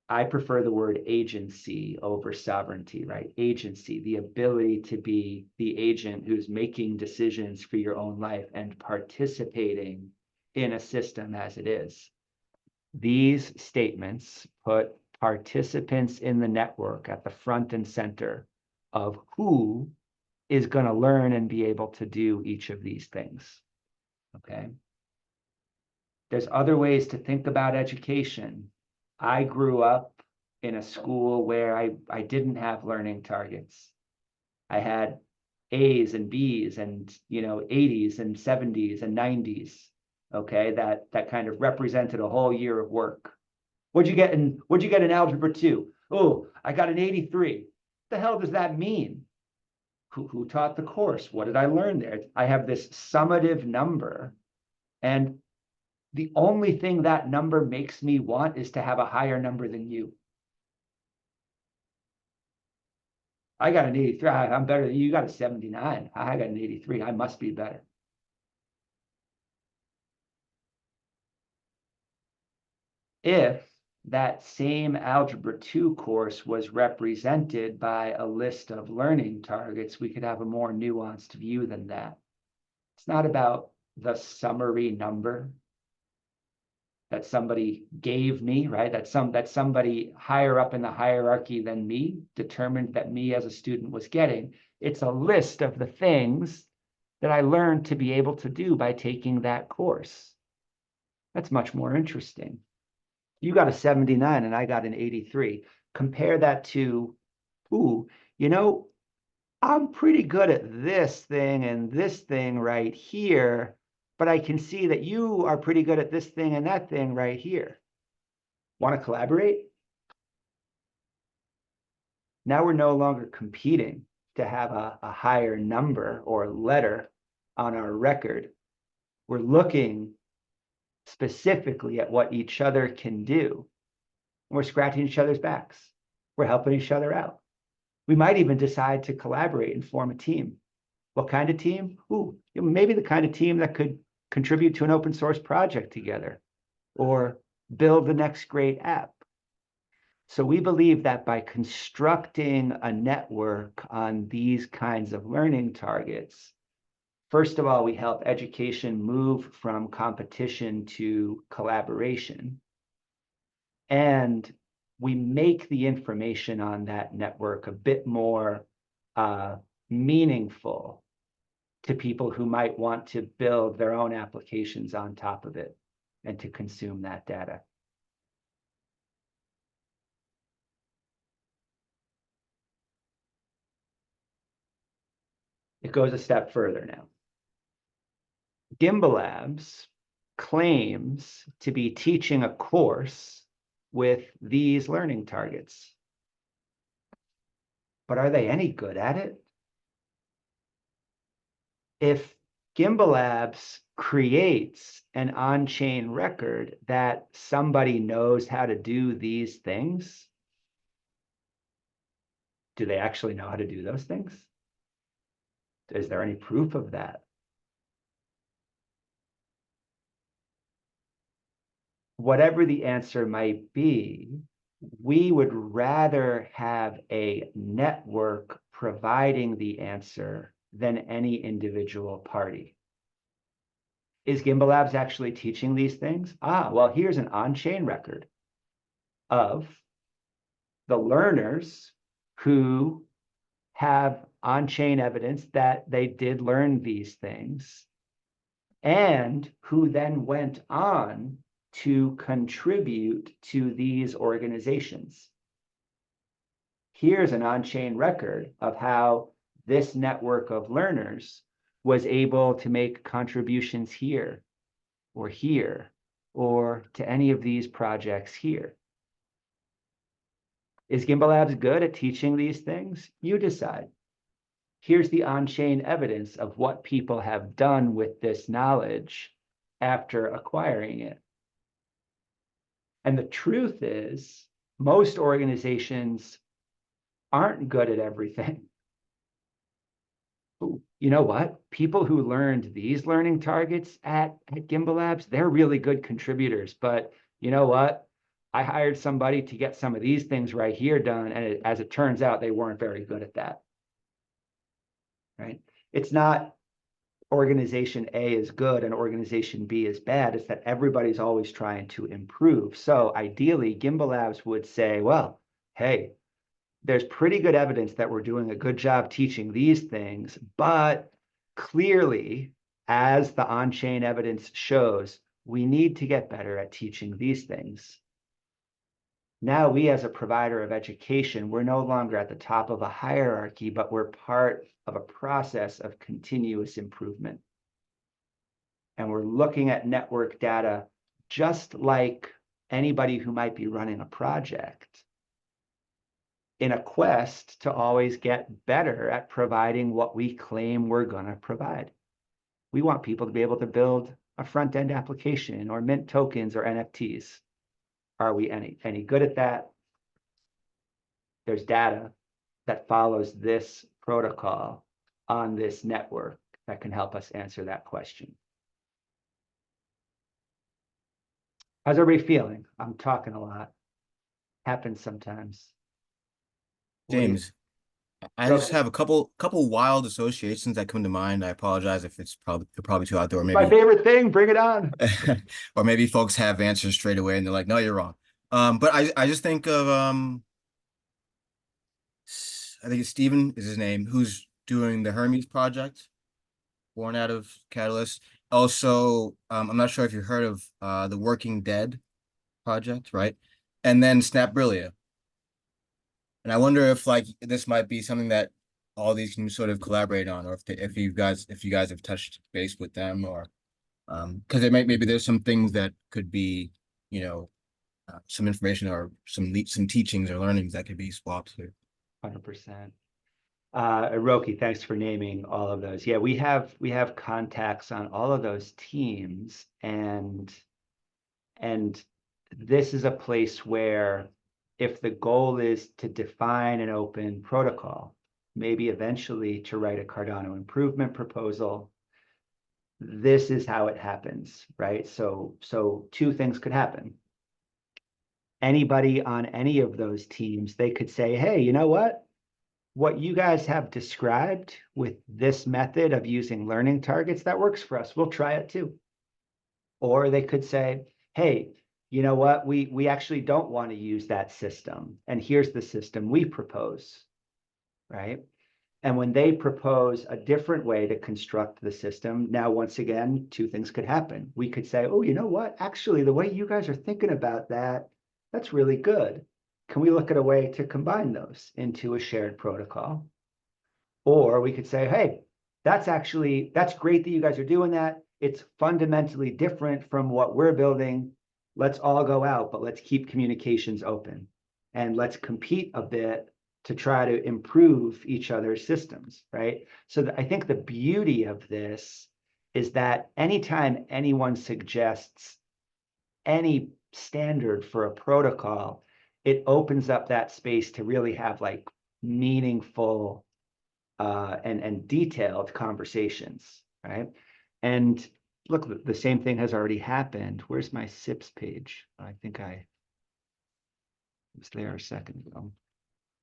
I prefer the word agency over sovereignty, right? Agency, the ability to be the agent who's making decisions for your own life and participating in a system as it is. These statements put participants in the network at the front and center of who is going to learn and be able to do each of these things. Okay. There's other ways to think about education. I grew up in a school where I didn't have learning targets. I had A's and B's and 80s and 70s and 90s. Okay, that kind of represented a whole year of work. What'd you get in algebra 2? Oh, I got an 83. What the hell does that mean? Who taught the course? What did I learn there? I have this summative number, and the only thing that number makes me want is to have a higher number than you. I got an 83. I'm better than you. You got a 79. I got an 83. I must be better. If that same Algebra 2 course was represented by a list of learning targets, we could have a more nuanced view than that. It's not about the summary number that somebody gave me, right? That somebody higher up in the hierarchy than me determined that me as a student was getting. It's a list of the things that I learned to be able to do by taking that course. That's much more interesting. You got a 79 and I got an 83. Compare that to, ooh, I'm pretty good at this thing and this thing right here, but I can see that you are pretty good at this thing and that thing right here. Want to collaborate? Now we're no longer competing to have a higher number or letter on our record. We're looking specifically at what each other can do. We're scratching each other's backs. We're helping each other out. We might even decide to collaborate and form a team. What kind of team? Ooh, maybe the kind of team that could contribute to an open source project together or build the next great app. So we believe that by constructing a network on these kinds of learning targets, first of all, we help education move from competition to collaboration. And we make the information on that network a bit more meaningful to people who might want to build their own applications on top of it and to consume that data. It goes a step further now. Gimbal Labs claims to be teaching a course with these learning targets. But are they any good at it? If Gimbal Labs creates an on-chain record that somebody knows how to do these things, do they actually know how to do those things? Is there any proof of that? Whatever the answer might be, we would rather have a network providing the answer than any individual party. Is Gimbal Labs actually teaching these things? Well, here's an on-chain record of the learners who have on-chain evidence that they did learn these things and who then went on to contribute to these organizations. Here's an on-chain record of how this network of learners was able to make contributions here or to any of these projects here. Is Gimbal Labs good at teaching these things? You decide. Here's the on-chain evidence of what people have done with this knowledge after acquiring it. And the truth is, most organizations aren't good at everything. Ooh, you know what? People who learned these learning targets at Gimbal Labs, they're really good contributors. But you know what? I hired somebody to get some of these things right here done. And as it turns out, they weren't very good at that. Right? It's not organization A is good and organization B is bad. It's that everybody's always trying to improve. So ideally, Gimbal Labs would say, well, hey, there's pretty good evidence that we're doing a good job teaching these things, but clearly, as the on-chain evidence shows, we need to get better at teaching these things. Now we, as a provider of education, we're no longer at the top of a hierarchy, but we're part of a process of continuous improvement. And we're looking at network data just like anybody who might be running a project, in a quest to always get better at providing what we claim we're going to provide. We want people to be able to build a front-end application or mint tokens or NFTs. Are we any good at that? There's data that follows this protocol on this network that can help us answer that question. How's everybody feeling? I'm talking a lot. Happens sometimes. James, I Go just ahead. have a couple wild associations that come to mind. I apologize if it's probably too out there, or My maybe favorite thing, bring it on. or maybe folks have answers straight away and they're like, no, you're wrong. But I just think of I think it's Steven is his name, who's doing the Hermes project, born out of Catalyst. Also, I'm not sure if you heard of the Working Dead project, right? And then Snapbrillia. And I wonder if like this might be something that all these can sort of collaborate on, or if you guys have touched base with them, or because maybe there's some things that could be, you know, some information or some teachings or learnings that could be swapped here. 100%. Roki, thanks for naming all of those. Yeah, we have contacts on all of those teams, and this is a place where if the goal is to define an open protocol, maybe eventually to write a Cardano improvement proposal, this is how it happens, right? So two things could happen. Anybody on any of those teams, they could say, hey, you know what you guys have described with this method of using learning targets, that works for us. We'll try it too. Or they could say, hey, you know what, we actually don't want to use that system. And here's the system we propose, right? And when they propose a different way to construct the system, now, once again, two things could happen. We could say, oh, you know what, actually, the way you guys are thinking about that, that's really good. Can we look at a way to combine those into a shared protocol? Or we could say, hey, that's great that you guys are doing that. It's fundamentally different from what we're building. Let's all go out, but let's keep communications open. And let's compete a bit to try to improve each other's systems, right? So I think the beauty of this is that anytime anyone suggests any standard for a protocol, it opens up that space to really have like meaningful and detailed conversations, right? And look, the same thing has already happened. Where's my SIPs page? I think I was there a second ago,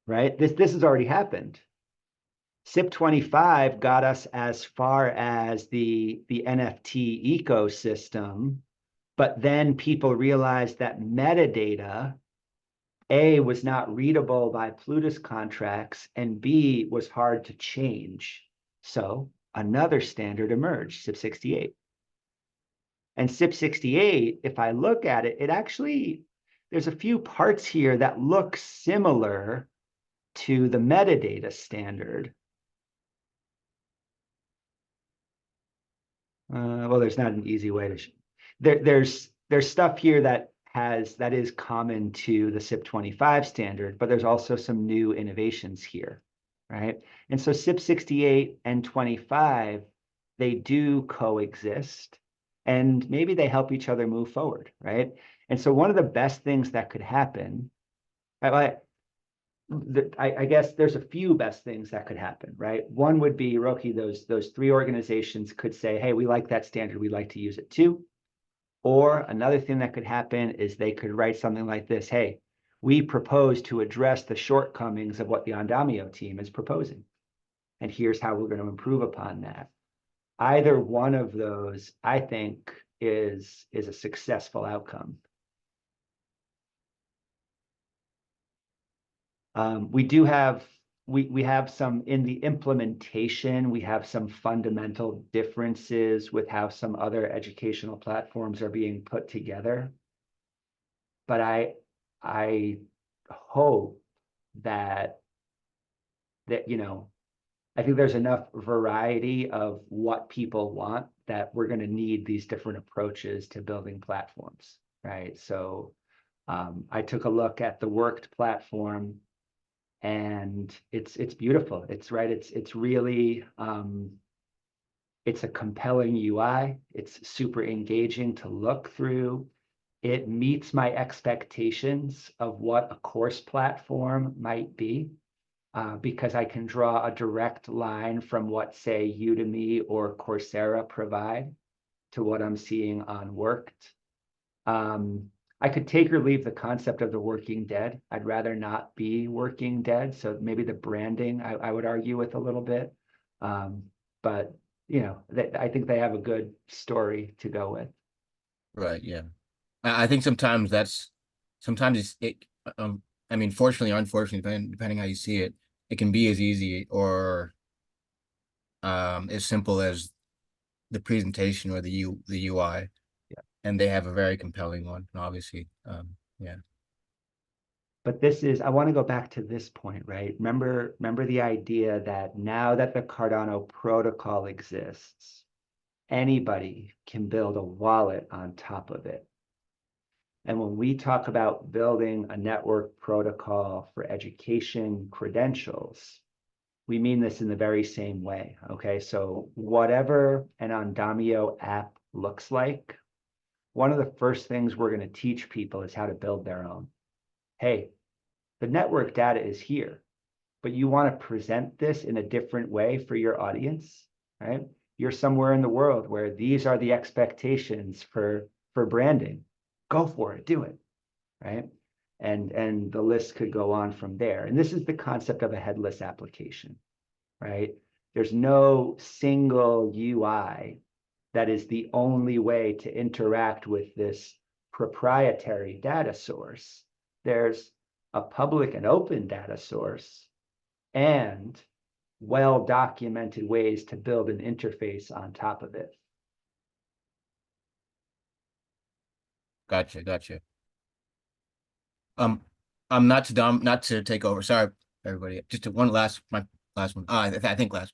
right? This has already happened. SIP 25 got us as far as the NFT ecosystem, but then people realized that metadata, A, was not readable by Plutus contracts, and B, was hard to change. So another standard emerged, SIP 68. And SIP 68, if I look at it, it actually, there's a few parts here that look similar to the metadata standard. Well, there's not an easy way to, there's stuff here that that is common to the SIP 25 standard, but there's also some new innovations here, right? And so SIP 68 and 25, they do coexist, and maybe they help each other move forward, right? And so one of the best things that could happen, I guess there's a few best things that could happen, right? One would be, Roki, those three organizations could say, hey, we like that standard, we'd like to use it too. Or another thing that could happen is they could write something like this: hey, we propose to address the shortcomings of what the Andamio team is proposing, and here's how we're going to improve upon that. Either one of those, I think, is a successful outcome. We have some in the implementation, we have some fundamental differences with how some other educational platforms are being put together. But I hope that I think there's enough variety of what people want that we're going to need these different approaches to building platforms, right? So I took a look at the Worked platform, and it's beautiful. It's right. It's really it's a compelling UI. It's super engaging to look through. It meets my expectations of what a course platform might be, because I can draw a direct line from what, say, Udemy or Coursera provide to what I'm seeing on Worked. I could take or leave the concept of the Working Dead. I'd rather not be Working Dead. So maybe the branding I would argue with a little bit. But I think they have a good story to go with. Right. Yeah. I think sometimes I mean, fortunately or unfortunately, depending how you see it, it can be as easy or as simple as the presentation or the UI. Yeah. And they have a very compelling one, obviously. Yeah. But I want to go back to this point, right? Remember the idea that now that the Cardano protocol exists, anybody can build a wallet on top of it. And when we talk about building a network protocol for education credentials, we mean this in the very same way, okay? So whatever an Andamio app looks like, one of the first things we're going to teach people is how to build their own. Hey, the network data is here, but you want to present this in a different way for your audience, right? You're somewhere in the world where these are the expectations for branding. Go for it, do it, right? And the list could go on from there. And this is the concept of a headless application, right? There's no single UI that is the only way to interact with this proprietary data source. There's a public and open data source and well-documented ways to build an interface on top of it. Gotcha. I'm not to take over. Sorry, everybody. Just my last one. I think last.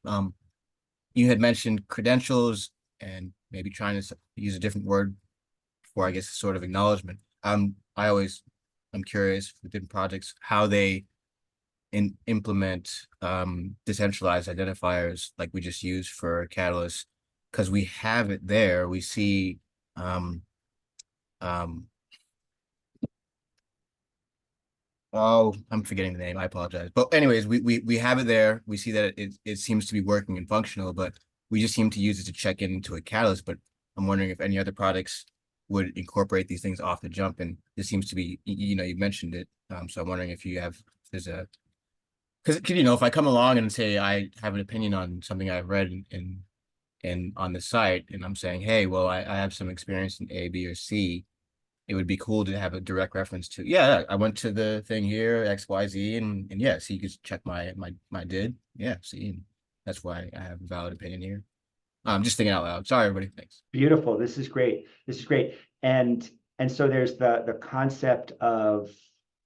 You had mentioned credentials and maybe trying to use a different word for, I guess, sort of acknowledgement. I'm curious with different projects how they implement decentralized identifiers like we just used for Catalyst, because we have it there. We see oh, I'm forgetting the name. I apologize. But anyways, we have it there. We see that it seems to be working and functional, but we just seem to use it to check into a Catalyst. But I'm wondering if any other products would incorporate these things off the jump. And this seems to be, you mentioned it. So I'm wondering if there's a, because if I come along and say I have an opinion on something I've read in on the site, and I'm saying, hey, well, I have some experience in A, B, or C. It would be cool to have a direct reference to, yeah, I went to the thing here, XYZ, and yeah, so you could check my did. Yeah, see, and that's why I have a valid opinion here. I'm just thinking out loud. Sorry, everybody. Thanks. Beautiful. This is great. And so there's the concept of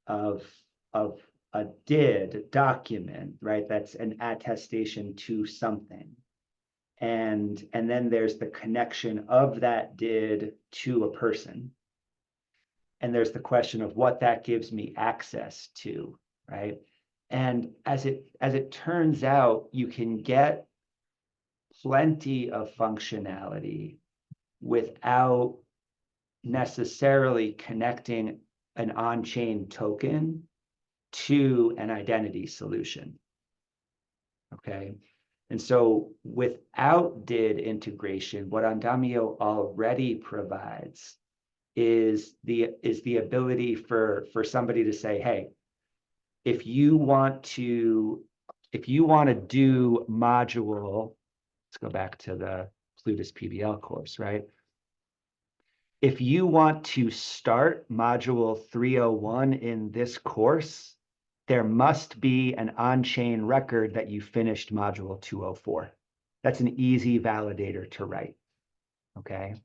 a did document, right? That's an attestation to something. And then there's the connection of that did to a person. And there's the question of what that gives me access to, right? And as it turns out, you can get plenty of functionality without necessarily connecting an on-chain token to an identity solution. Okay. And so without DID integration, what Andamio already provides is the ability for somebody to say, hey, if you want to do module, let's go back to the Plutus PBL course, right? If you want to start module 301 in this course, there must be an on-chain record that you finished module 204. That's an easy validator to write, okay?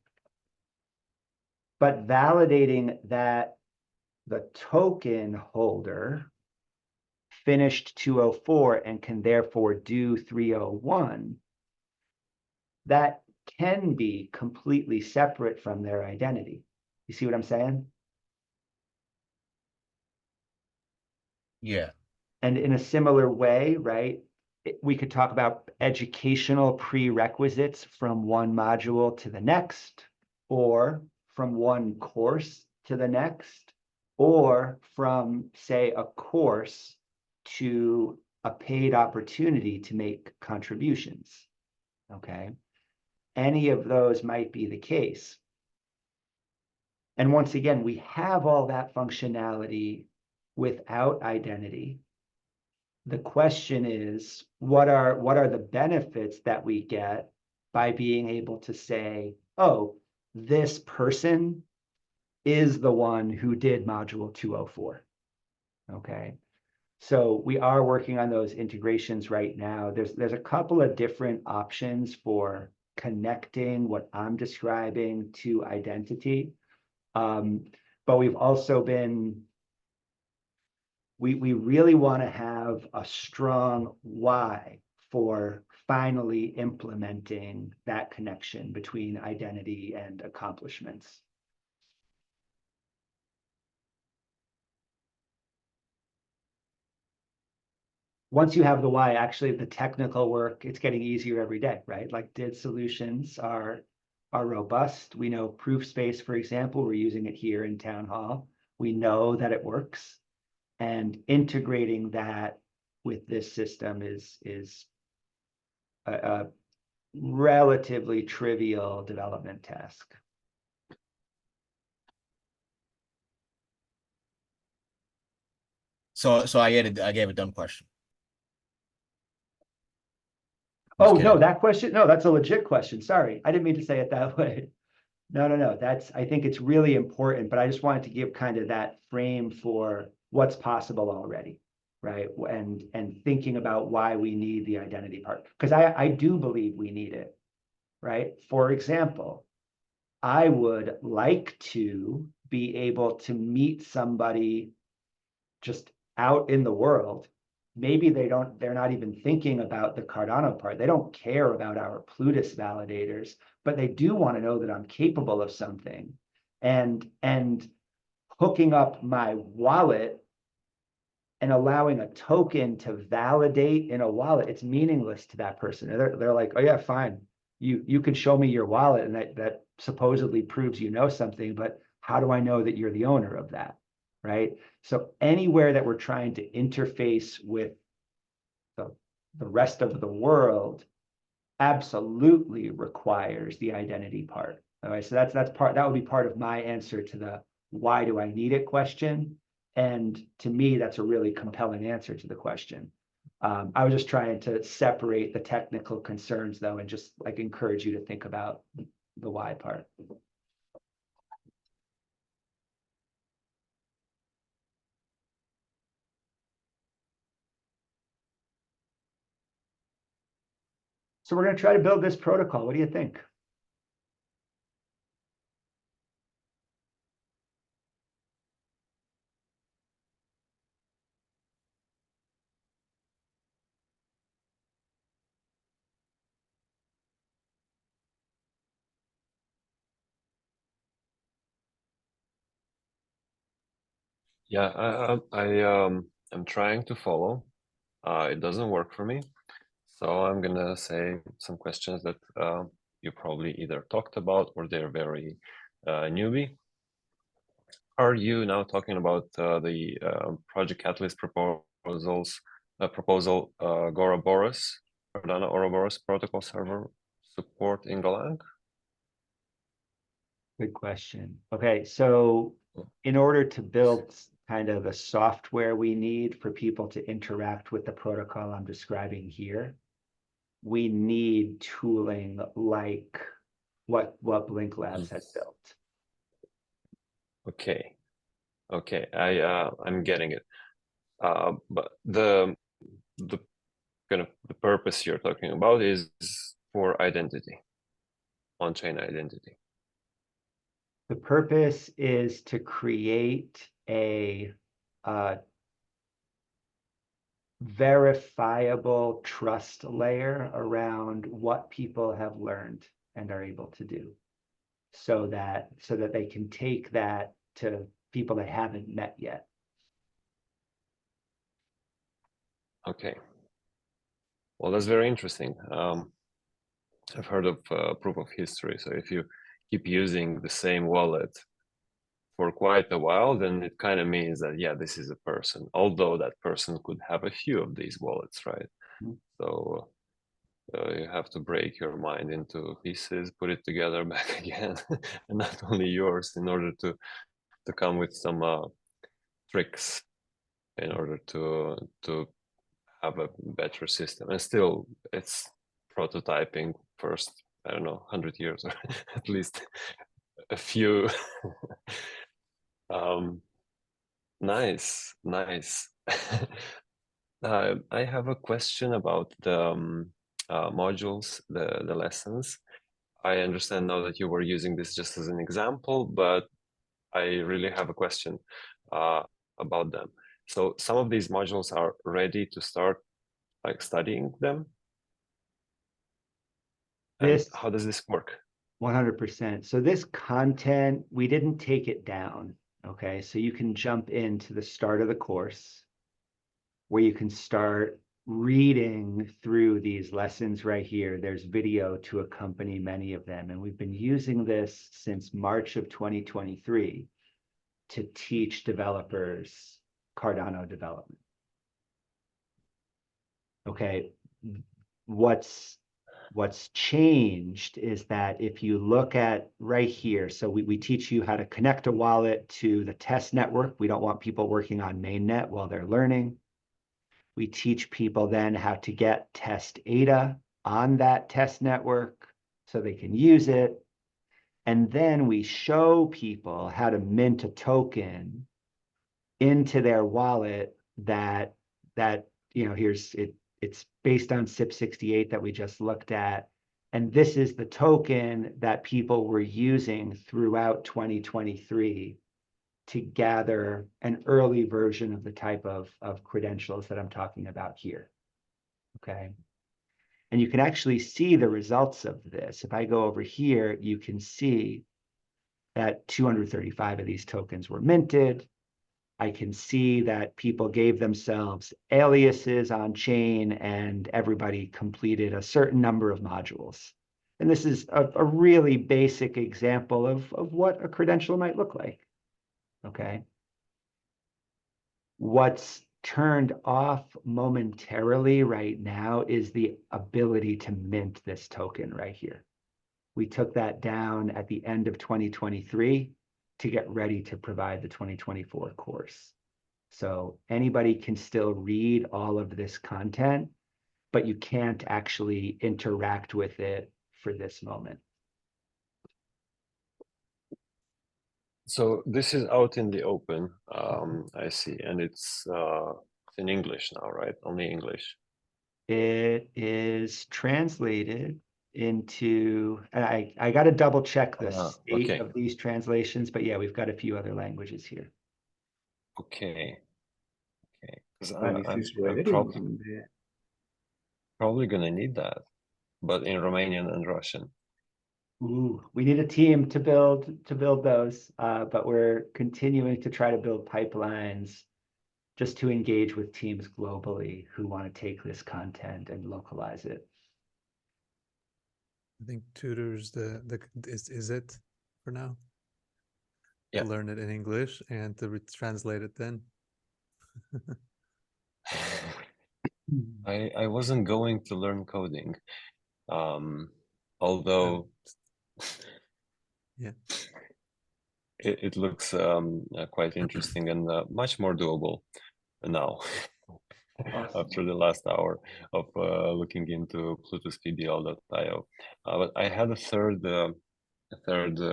But validating that the token holder finished 204 and can therefore do 301, that can be completely separate from their identity. You see what I'm saying? Yeah. And in a similar way, right, we could talk about educational prerequisites from one module to the next, or from one course to the next, or from, say, a course to a paid opportunity to make contributions. Okay. Any of those might be the case. And once again, we have all that functionality without identity. The question is, what are the benefits that we get by being able to say, oh, this person is the one who did module 204. Okay. So we are working on those integrations right now. There's a couple of different options for connecting what I'm describing to identity. But we've also been, we really want to have a strong why for finally implementing that connection between identity and accomplishments. Once you have the why, actually the technical work, it's getting easier every day, right? Like DID solutions are robust. We know proof space, for example, we're using it here in Town Hall. We know that it works, and integrating that with this system is a relatively trivial development task. So I gave a dumb question. Oh, Just no, kidding. that question, no, that's a legit question. Sorry, I didn't mean to say it that way. No, I think it's really important, but I just wanted to give kind of that frame for what's possible already, right? And thinking about why we need the identity part, because I do believe we need it, right? For example, I would like to be able to meet somebody just out in the world. Maybe they're not even thinking about the Cardano part. They don't care about our Plutus validators, but they do want to know that I'm capable of something. And hooking up my wallet and allowing a token to validate in a wallet, it's meaningless to that person. They're like, oh yeah, fine. You can show me your wallet, and that supposedly proves you know something, but how do I know that you're the owner of that? Right? So anywhere that we're trying to interface with the rest of the world absolutely requires the identity part. All right, so that would be part of my answer to the why do I need it question. And to me, that's a really compelling answer to the question. I was just trying to separate the technical concerns though, and just like encourage you to think about the why part. So we're going to try to build this protocol. What do you think? Yeah, I'm trying to follow. It doesn't work for me. So I'm gonna say some questions that you probably either talked about or they're very newbie. Are you now talking about the Project Catalyst proposal Ouroboros, Cardano Ouroboros protocol server support in Golang? Good question. Okay, so in order to build kind of the software we need for people to interact with the protocol I'm describing here, we need tooling like what Blink Labs has built. Okay, okay, I'm getting it. But the kind of the purpose you're talking about is for identity, on-chain identity. The purpose is to create a verifiable trust layer around what people have learned and are able to do, so that they can take that to people they haven't met yet. Okay. Well, that's very interesting. I've heard of proof of history. So if you keep using the same wallet for quite a while, then it kind of means that, yeah, this is a person, although that person could have a few of these wallets, right? Mhm. So you have to break your mind into pieces, put it together back again, and not only yours, in order to come with some tricks in order to have a better system. And still, it's prototyping first, I don't know, 100 years or at least a few. Nice, nice. I have a question about the modules, the lessons. I understand now that you were using this just as an example, but I really have a question about them. So some of these modules are ready to start like studying them. And This how does this work? 100%. So this content, we didn't take it down. Okay, so you can jump into the start of the course where you can start reading through these lessons right here. There's video to accompany many of them. And we've been using this since March of 2023 to teach developers Cardano development. Okay, what's changed is that if you look at right here, so we teach you how to connect a wallet to the test network. We don't want people working on mainnet while they're learning. We teach people then how to get test ADA on that test network so they can use it. And then we show people how to mint a token into their wallet that here's it. It's based on SIP68 that we just looked at. And this is the token that people were using throughout 2023 to gather an early version of the type of credentials that I'm talking about here. Okay. And you can actually see the results of this. If I go over here, you can see that 235 of these tokens were minted. I can see that people gave themselves aliases on chain and everybody completed a certain number of modules. And this is a really basic example of what a credential might look like. Okay. What's turned off momentarily right now is the ability to mint this token right here. We took that down at the end of 2023 to get ready to provide the 2024 course. So anybody can still read all of this content, but you can't actually interact with it for this moment. So this is out in the open, I see, and it's in English now, right? Only English. It is translated into, and I got to double check the state okay. of these translations, but yeah, we've got a few other languages here. Okay. Okay. Because I'm probably gonna need that, but in Romanian and Russian. Ooh, we need a team to build those, but we're continuing to try to build pipelines just to engage with teams globally who want to take this content and localize it. I think tutors is it for now. Yeah. To learn it in English and to translate it then. I wasn't going to learn coding, although Yeah. it looks quite interesting and much more doable now. After the last hour of looking into plutuspbl.io. But I had a third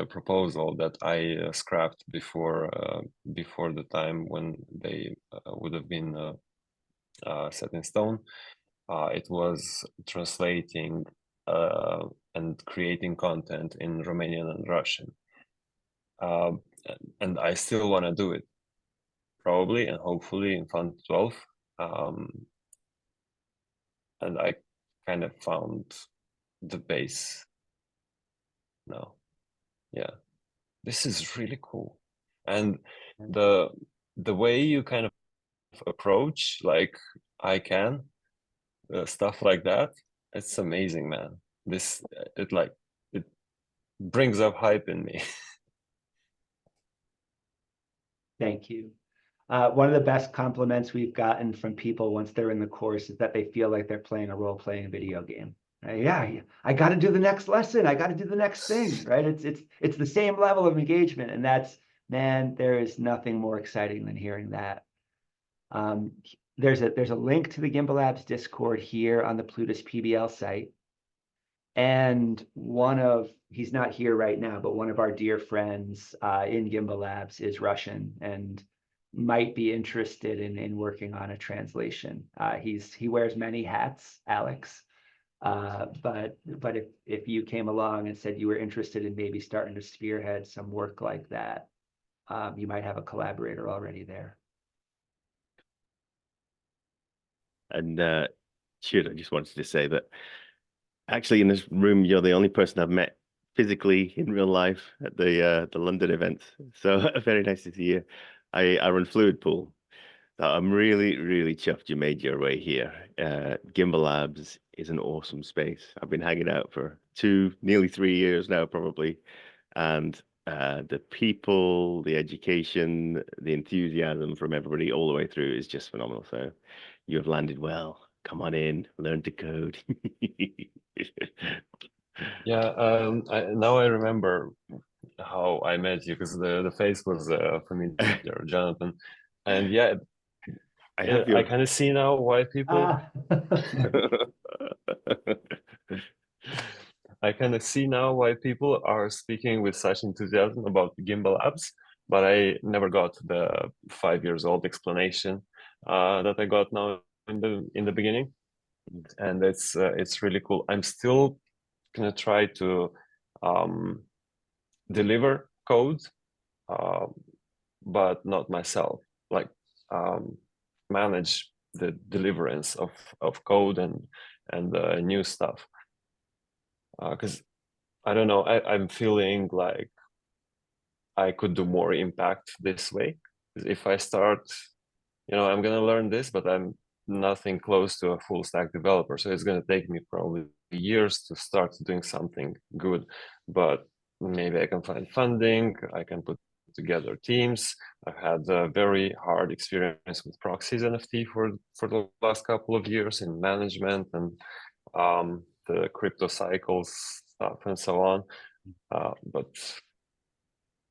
proposal that I scrapped before the time when they would have been set in stone. It was translating and creating content in Romanian and Russian. And I still want to do it, probably and hopefully in Fund 12. And I kind of found the base now. Yeah, this is really cool. And the way you kind of approach, like I can, stuff like that, it's amazing, man. It brings up hype in me. Thank you. One of the best compliments we've gotten from people once they're in the course is that they feel like they're playing a role-playing video game. Yeah, I got to do the next lesson. I got to do the next thing, right? It's the same level of engagement, and that's, man, there is nothing more exciting than hearing that. There's a link to the Gimbal Labs Discord here on the Plutus PBL site. And he's not here right now, but one of our dear friends in Gimbal Labs is Russian and might be interested in working on a translation. He wears many hats, Alex. But if you came along and said you were interested in maybe starting to spearhead some work like that, you might have a collaborator already there. And shoot, I just wanted to say that actually in this room, you're the only person I've met physically in real life at the London event. So very nice to see you. I run Fluid Pool. So I'm really, really chuffed you made your way here. Gimbal Labs is an awesome space. I've been hanging out for nearly 3 years now, probably. And the people, the education, the enthusiasm from everybody all the way through is just phenomenal. So you have landed well. Come on in, learn to code. Yeah, now I remember how I met you, because the face was familiar, Jonathan. And yeah, I kind of see now why people. I kind of see now why people are speaking with such enthusiasm about Gimbal Labs, but I never got the 5 years old explanation that I got now in the beginning, and it's really cool. I'm still gonna try to deliver code, but not myself. Like manage the deliverance of code and new stuff. Because I don't know, I'm feeling like I could do more impact this way. If I start, I'm gonna learn this, but I'm nothing close to a full stack developer. So it's gonna take me probably years to start doing something good. But maybe I can find funding, I can put together teams. I've had a very hard experience with Proxies NFT for the last couple of years in management and the crypto cycles stuff and so on. But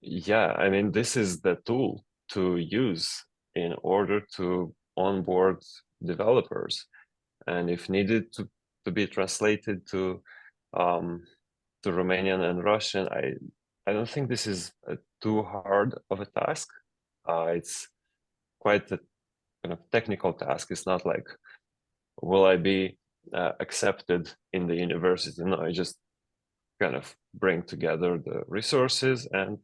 yeah, I mean, this is the tool to use in order to onboard developers, and if needed to be translated to Romanian and Russian, I don't think this is too hard of a task. It's quite a kind of technical task. It's not like, will I be accepted in the university? No, I just kind of bring together the resources and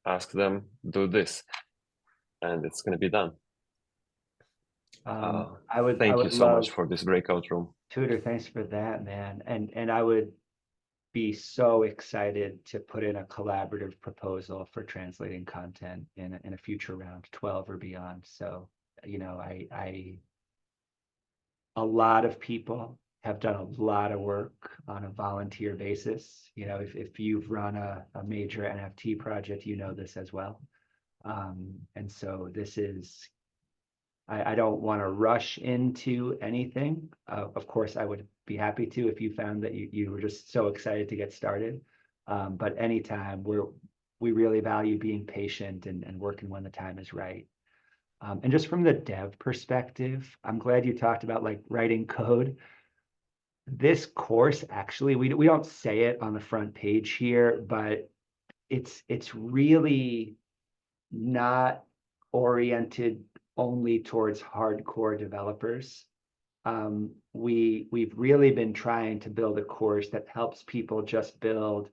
ask them, do this, and it's going to be done. Thank you so much for this breakout room. Tudor, thanks for that, man. And I would be so excited to put in a collaborative proposal for translating content in a future round, 12 or beyond. So, you know, a lot of people have done a lot of work on a volunteer basis. You know, if you've run a major NFT project, you know this as well. And so this is, I don't want to rush into anything. Of course, I would be happy to if you found that you were just so excited to get started. But anytime we really value being patient and working when the time is right. And just from the dev perspective, I'm glad you talked about like writing code. This course, actually, we don't say it on the front page here, but it's really not oriented only towards hardcore developers. We've really been trying to build a course that helps people just build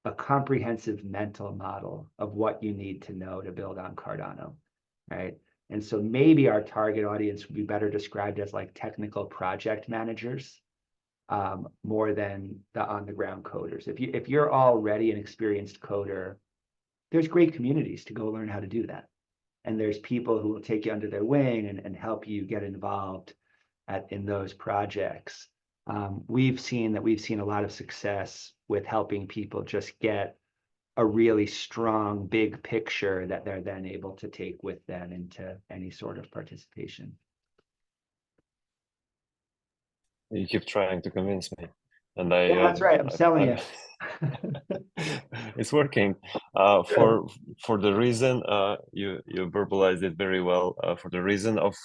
a comprehensive mental model of what you need to know to build on Cardano, right? And so maybe our target audience would be better described as like technical project managers, more than the on-the-ground coders. If you're already an experienced coder, there's great communities to go learn how to do that. And there's people who will take you under their wing and help you get involved in those projects. We've seen a lot of success with helping people just get a really strong big picture that they're then able to take with them into any sort of participation. You keep trying to convince me, and Yeah, that's right. I'm selling you. It's working. For the reason you verbalized it very well. For the reason of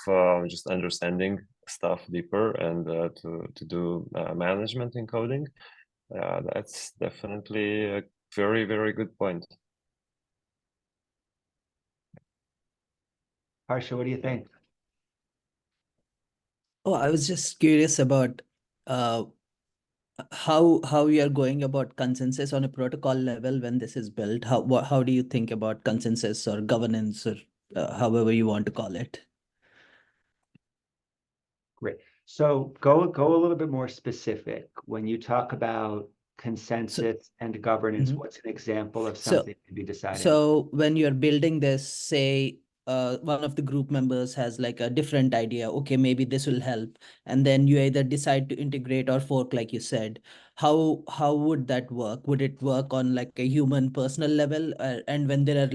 just understanding stuff deeper and to do management in coding. That's definitely a very good point. Harsha, what do you think? Oh, I was just curious about uh, how you are going about consensus on a protocol level when this is built. How do you think about consensus or governance or however you want to call it? Great. So go a little bit more specific. When you talk about consensus and governance, Mhm. what's an example of So something to be deciding? So when you're building this, say one of the group members has like a different idea, okay, maybe this will help, and then you either decide to integrate or fork, like you said. How would that work? Would it work on like a human personal level? And when there are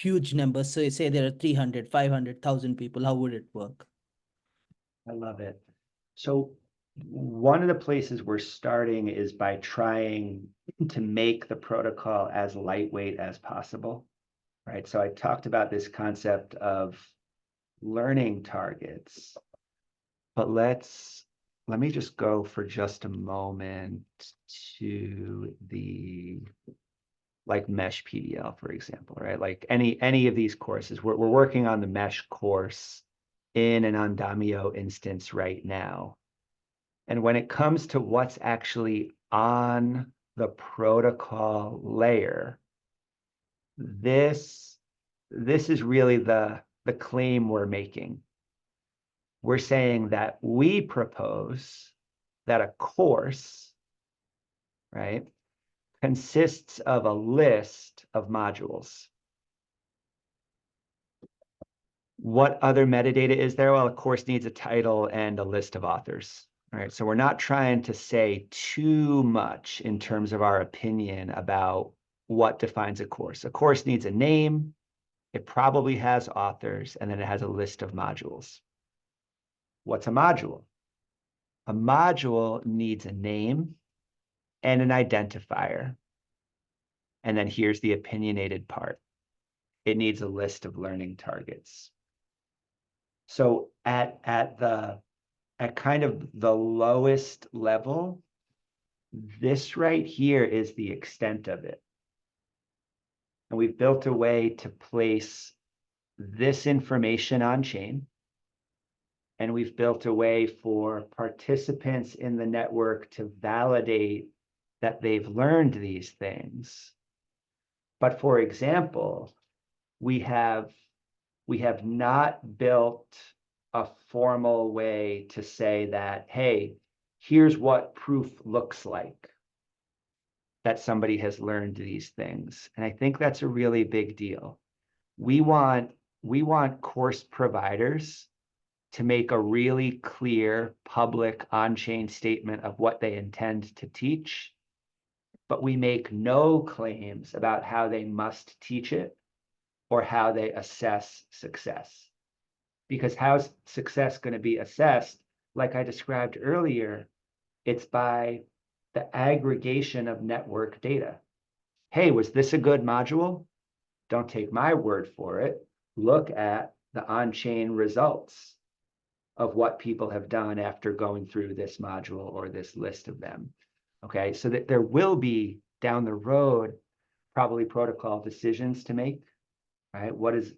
huge numbers, so say there are 300, 500,000 people, how would it work? I love it. So one of the places we're starting is by trying to make the protocol as lightweight as possible, right? So I talked about this concept of learning targets, but let me just go for just a moment to the like mesh PDL, for example, right? Like any of these courses, we're working on the mesh course in an Andamio instance right now. And when it comes to what's actually on the protocol layer, this is really the claim we're making. We're saying that we propose that a course, right, consists of a list of modules. What other metadata is there? Well, a course needs a title and a list of authors. All right, so we're not trying to say too much in terms of our opinion about what defines a course. A course needs a name, it probably has authors, and then it has a list of modules. What's a module? A module needs a name and an identifier. And then here's the opinionated part. It needs a list of learning targets. So at kind of the lowest level, this right here is the extent of it. And we've built a way to place this information on chain. And we've built a way for participants in the network to validate that they've learned these things. But for example, we have not built a formal way to say that, hey, here's what proof looks like. that somebody has learned these things. And I think that's a really big deal. We want course providers to make a really clear public on-chain statement of what they intend to teach, but we make no claims about how they must teach it or how they assess success. Because how's success going to be assessed? Like I described earlier, it's by the aggregation of network data. Hey, was this a good module? Don't take my word for it. Look at the on-chain results of what people have done after going through this module or this list of them. Okay, so that there will be down the road probably protocol decisions to make, right? What is,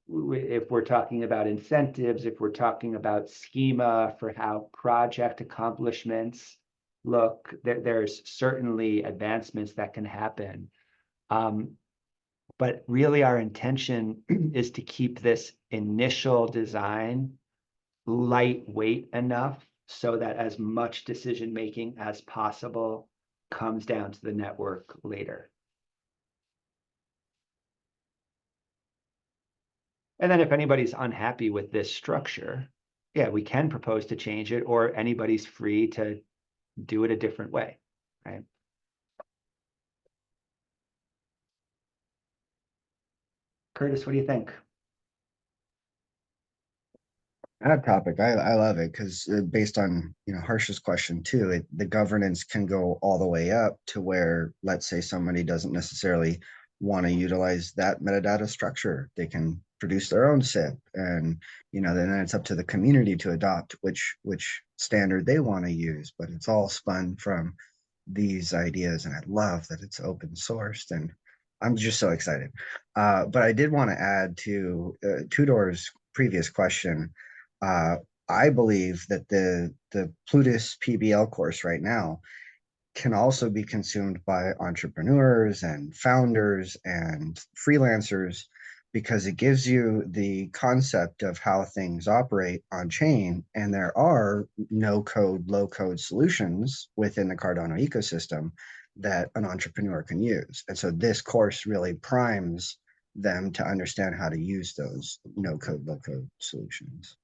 if we're talking about incentives, if we're talking about schema for how project accomplishments look, there's certainly advancements that can happen. But really our intention is to keep this initial design lightweight enough so that as much decision-making as possible comes down to the network later. And then if anybody's unhappy with this structure, yeah, we can propose to change it, or anybody's free to do it a different way, right? Curtis, what do you think? That topic, I love it because based on, you know, Harsh's question too, the governance can go all the way up to where, let's say somebody doesn't necessarily want to utilize that metadata structure. They can produce their own SIP, and, you know, then it's up to the community to adopt which standard they want to use. But it's all spun from these ideas, and I love that it's open sourced, and I'm just so excited. But I did want to add to Tudor's previous question. I believe that the Plutus PBL course right now can also be consumed by entrepreneurs and founders and freelancers, because it gives you the concept of how things operate on chain. And there are no code, low code solutions within the Cardano ecosystem that an entrepreneur can use. And so this course really primes them to understand how to use those no code, low code solutions.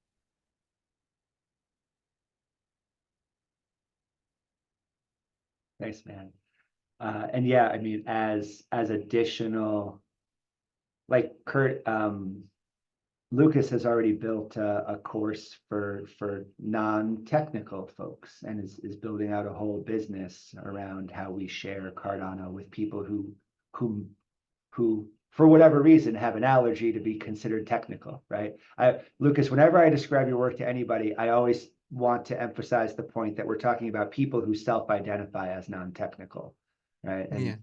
Nice, man. And yeah, I mean, as additional, like Kurt, Lucas has already built a course for non-technical folks, and is building out a whole business around how we share Cardano with people who for whatever reason have an allergy to be considered technical, right? Lucas, whenever I describe your work to anybody, I always want to emphasize the point that we're talking about people who self-identify as non-technical, right? And Yeah.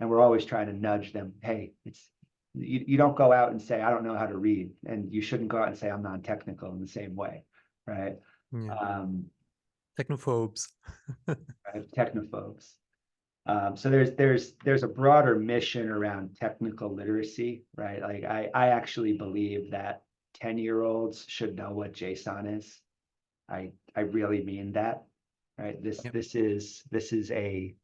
and we're always trying to nudge them. Hey, you don't go out and say, I don't know how to read, and you shouldn't go out and say I'm non-technical in the same way, right? Yeah. Technophobes. Right? Technophobes. So there's a broader mission around technical literacy, right? Like I actually believe that 10-year-olds should know what JSON is. I really mean that, right? Yep. This is a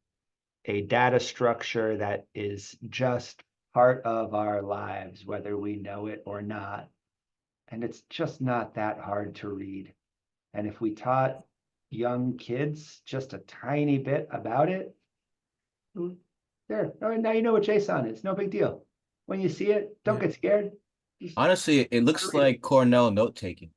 data structure that is just part of our lives, whether we know it or not. And it's just not that hard to read. And if we taught young kids just a tiny bit about it, there, now you know what JSON is. No big deal. When you see it, don't get scared. Honestly, it looks like Cornell note taking.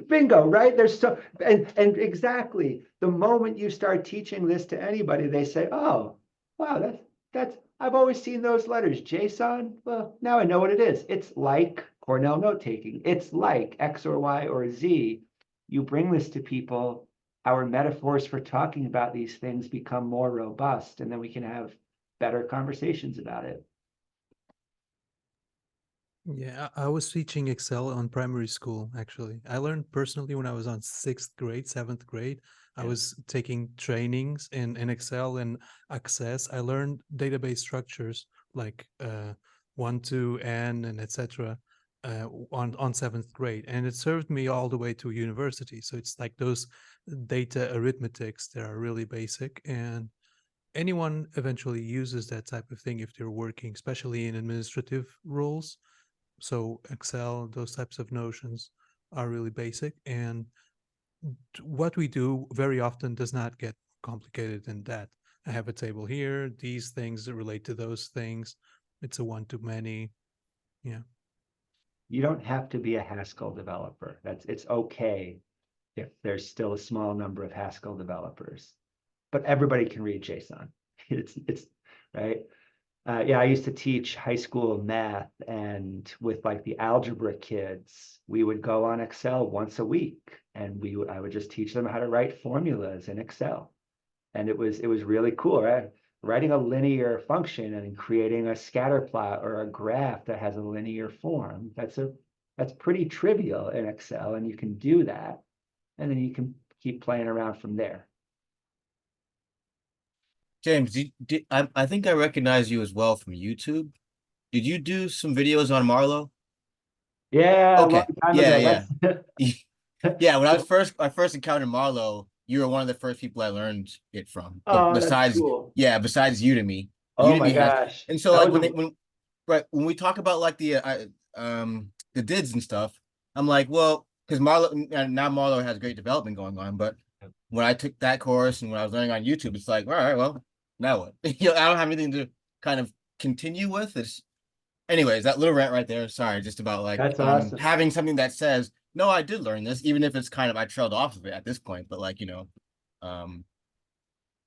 Bingo, right? There's so, and exactly the moment you start teaching this to anybody, they say, oh, wow, that's I've always seen those letters. JSON. Well, now I know what it is. It's like Cornell note taking. It's like X or Y or Z. You bring this to people, our metaphors for talking about these things become more robust, and then we can have better conversations about it. Yeah, I was teaching Excel on primary school, actually. I learned personally when I was on 6th grade, 7th grade. I was taking trainings in Excel and Access. I learned database structures like 1 to N and etc. On 7th grade. And it served me all the way to university. So it's like those data arithmetics that are really basic. And anyone eventually uses that type of thing if they're working, especially in administrative roles. So Excel, those types of notions are really basic. And what we do very often does not get complicated than that. I have a table here, these things relate to those things. It's a one-to-many. Yeah. You don't have to be a Haskell developer. It's okay if there's still a small number of Haskell developers, but everybody can read JSON. It's right. Yeah, I used to teach high school math, and with like the algebra kids, we would go on Excel once a week, and I would just teach them how to write formulas in Excel, and it was really cool, right? Writing a linear function and creating a scatter plot or a graph that has a linear form. That's pretty trivial in Excel, and you can do that, and then you can keep playing around from there. James, I think I recognize you as well from YouTube. Did you do some videos on Marlowe? Yeah, a long Okay. time Yeah, ago. yeah. Yeah, when I first encountered Marlowe, you were one of the first people I learned it from. But Oh, that's cool. besides Udemy, Oh my gosh. and so That like was when we talk about like the DIDs and stuff, I'm like, well, because Marlowe now Marlowe has great development going on, but when I took that course and when I was learning on YouTube, it's like, all right, well, now what? I don't have anything to kind of continue with. It's anyways, that little rant right there. Sorry, just about like That's awesome. having something that says, no, I did learn this, even if it's kind of I trailed off of it at this point. But like, but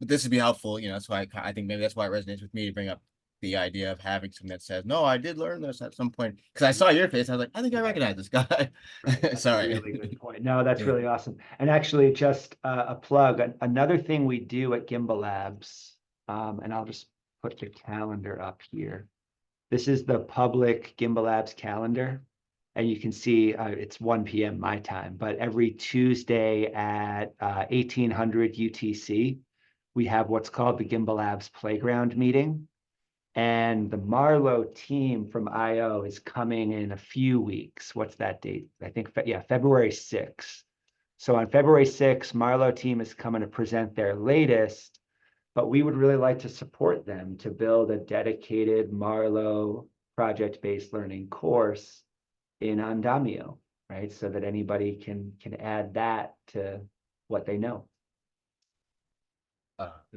this would be helpful, that's why I think maybe that's why it resonates with me to bring up the idea of having something that says, no, I did learn this at some point. Because I saw your face, I was like, I think I recognize this guy. Right, that's a Sorry. really good point. No, that's Yeah. really awesome. And actually, just a plug, another thing we do at Gimbal Labs, and I'll just put the calendar up here. This is the public Gimbal Labs calendar, and you can see it's 1 p.m. my time, but every Tuesday at 1800 UTC, we have what's called the Gimbal Labs Playground meeting. And the Marlowe team from IO is coming in a few weeks. What's that date? I think, yeah, February 6th. So on February 6th, Marlowe team is coming to present their latest, but we would really like to support them to build a dedicated Marlowe project-based learning course in Andamio, right? So that anybody can add that to what they know.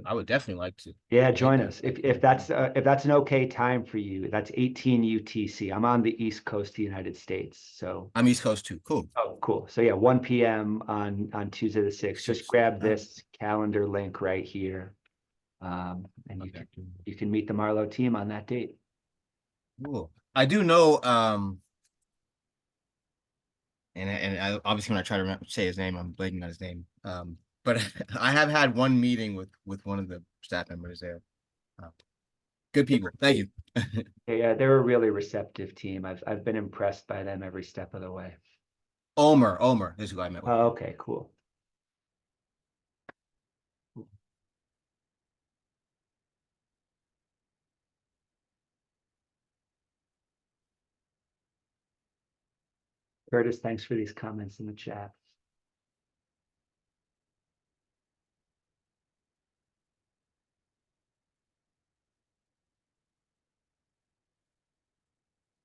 I would definitely like to. Yeah, join us. If that's an okay time for you, that's 18 UTC. I'm on the East Coast of the United States. So I'm East Coast too. Cool. oh, cool. So yeah, 1 p.m. on Tuesday the 6th. Just grab this calendar link right here. And you can meet the Marlowe team on that date. Cool. I do know, and I obviously when I try to say his name, I'm blanking on his name. But I have had one meeting with one of the staff members there. Good people. Thank you. Yeah, they're a really receptive team. I've been impressed by them every step of the way. Omer is who I met with. Oh, okay, cool. Curtis, thanks for these comments in the chat.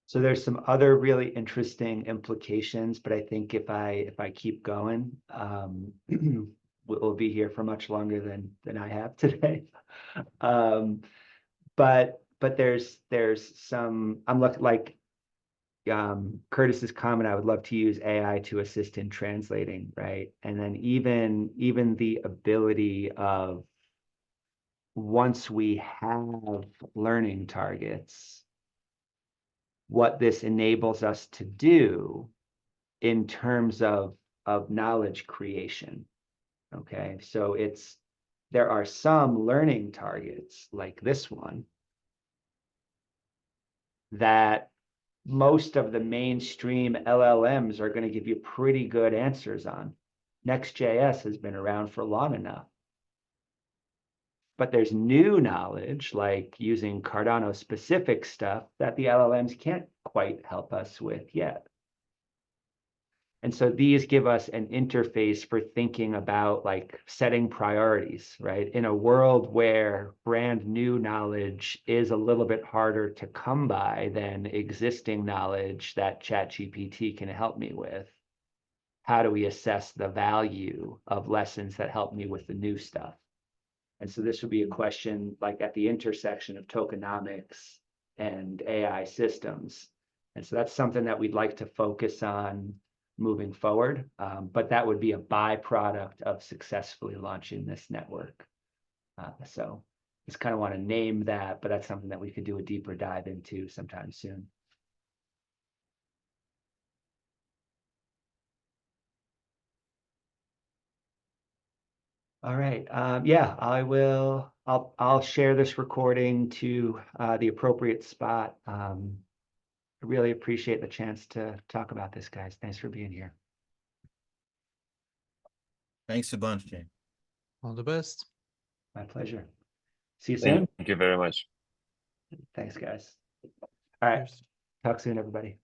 So there's some other really interesting implications, but I think if I keep going, we'll be here for much longer than I have today. But there's some, I'm looking like Curtis's comment, I would love to use AI to assist in translating, right? And then even the ability of, once we have learning targets, what this enables us to do in terms of knowledge creation. Okay, so there are some learning targets like this one that most of the mainstream LLMs are going to give you pretty good answers on. Next.js has been around for long enough. But there's new knowledge, like using Cardano specific stuff, that the LLMs can't quite help us with yet. And so these give us an interface for thinking about like setting priorities, right? In a world where brand new knowledge is a little bit harder to come by than existing knowledge that ChatGPT can help me with, how do we assess the value of lessons that help me with the new stuff? And so this would be a question like at the intersection of tokenomics and AI systems. And so that's something that we'd like to focus on moving forward. But that would be a byproduct of successfully launching this network. So just kind of want to name that, but that's something that we could do a deeper dive into sometime soon. All right. Yeah, I'll share this recording to the appropriate spot. I really appreciate the chance to talk about this, guys. Thanks for being here. Thanks a bunch, James. All the best. My pleasure. See you soon. Thank you very much. Thanks, guys. All right. Cheers. Talk soon, everybody.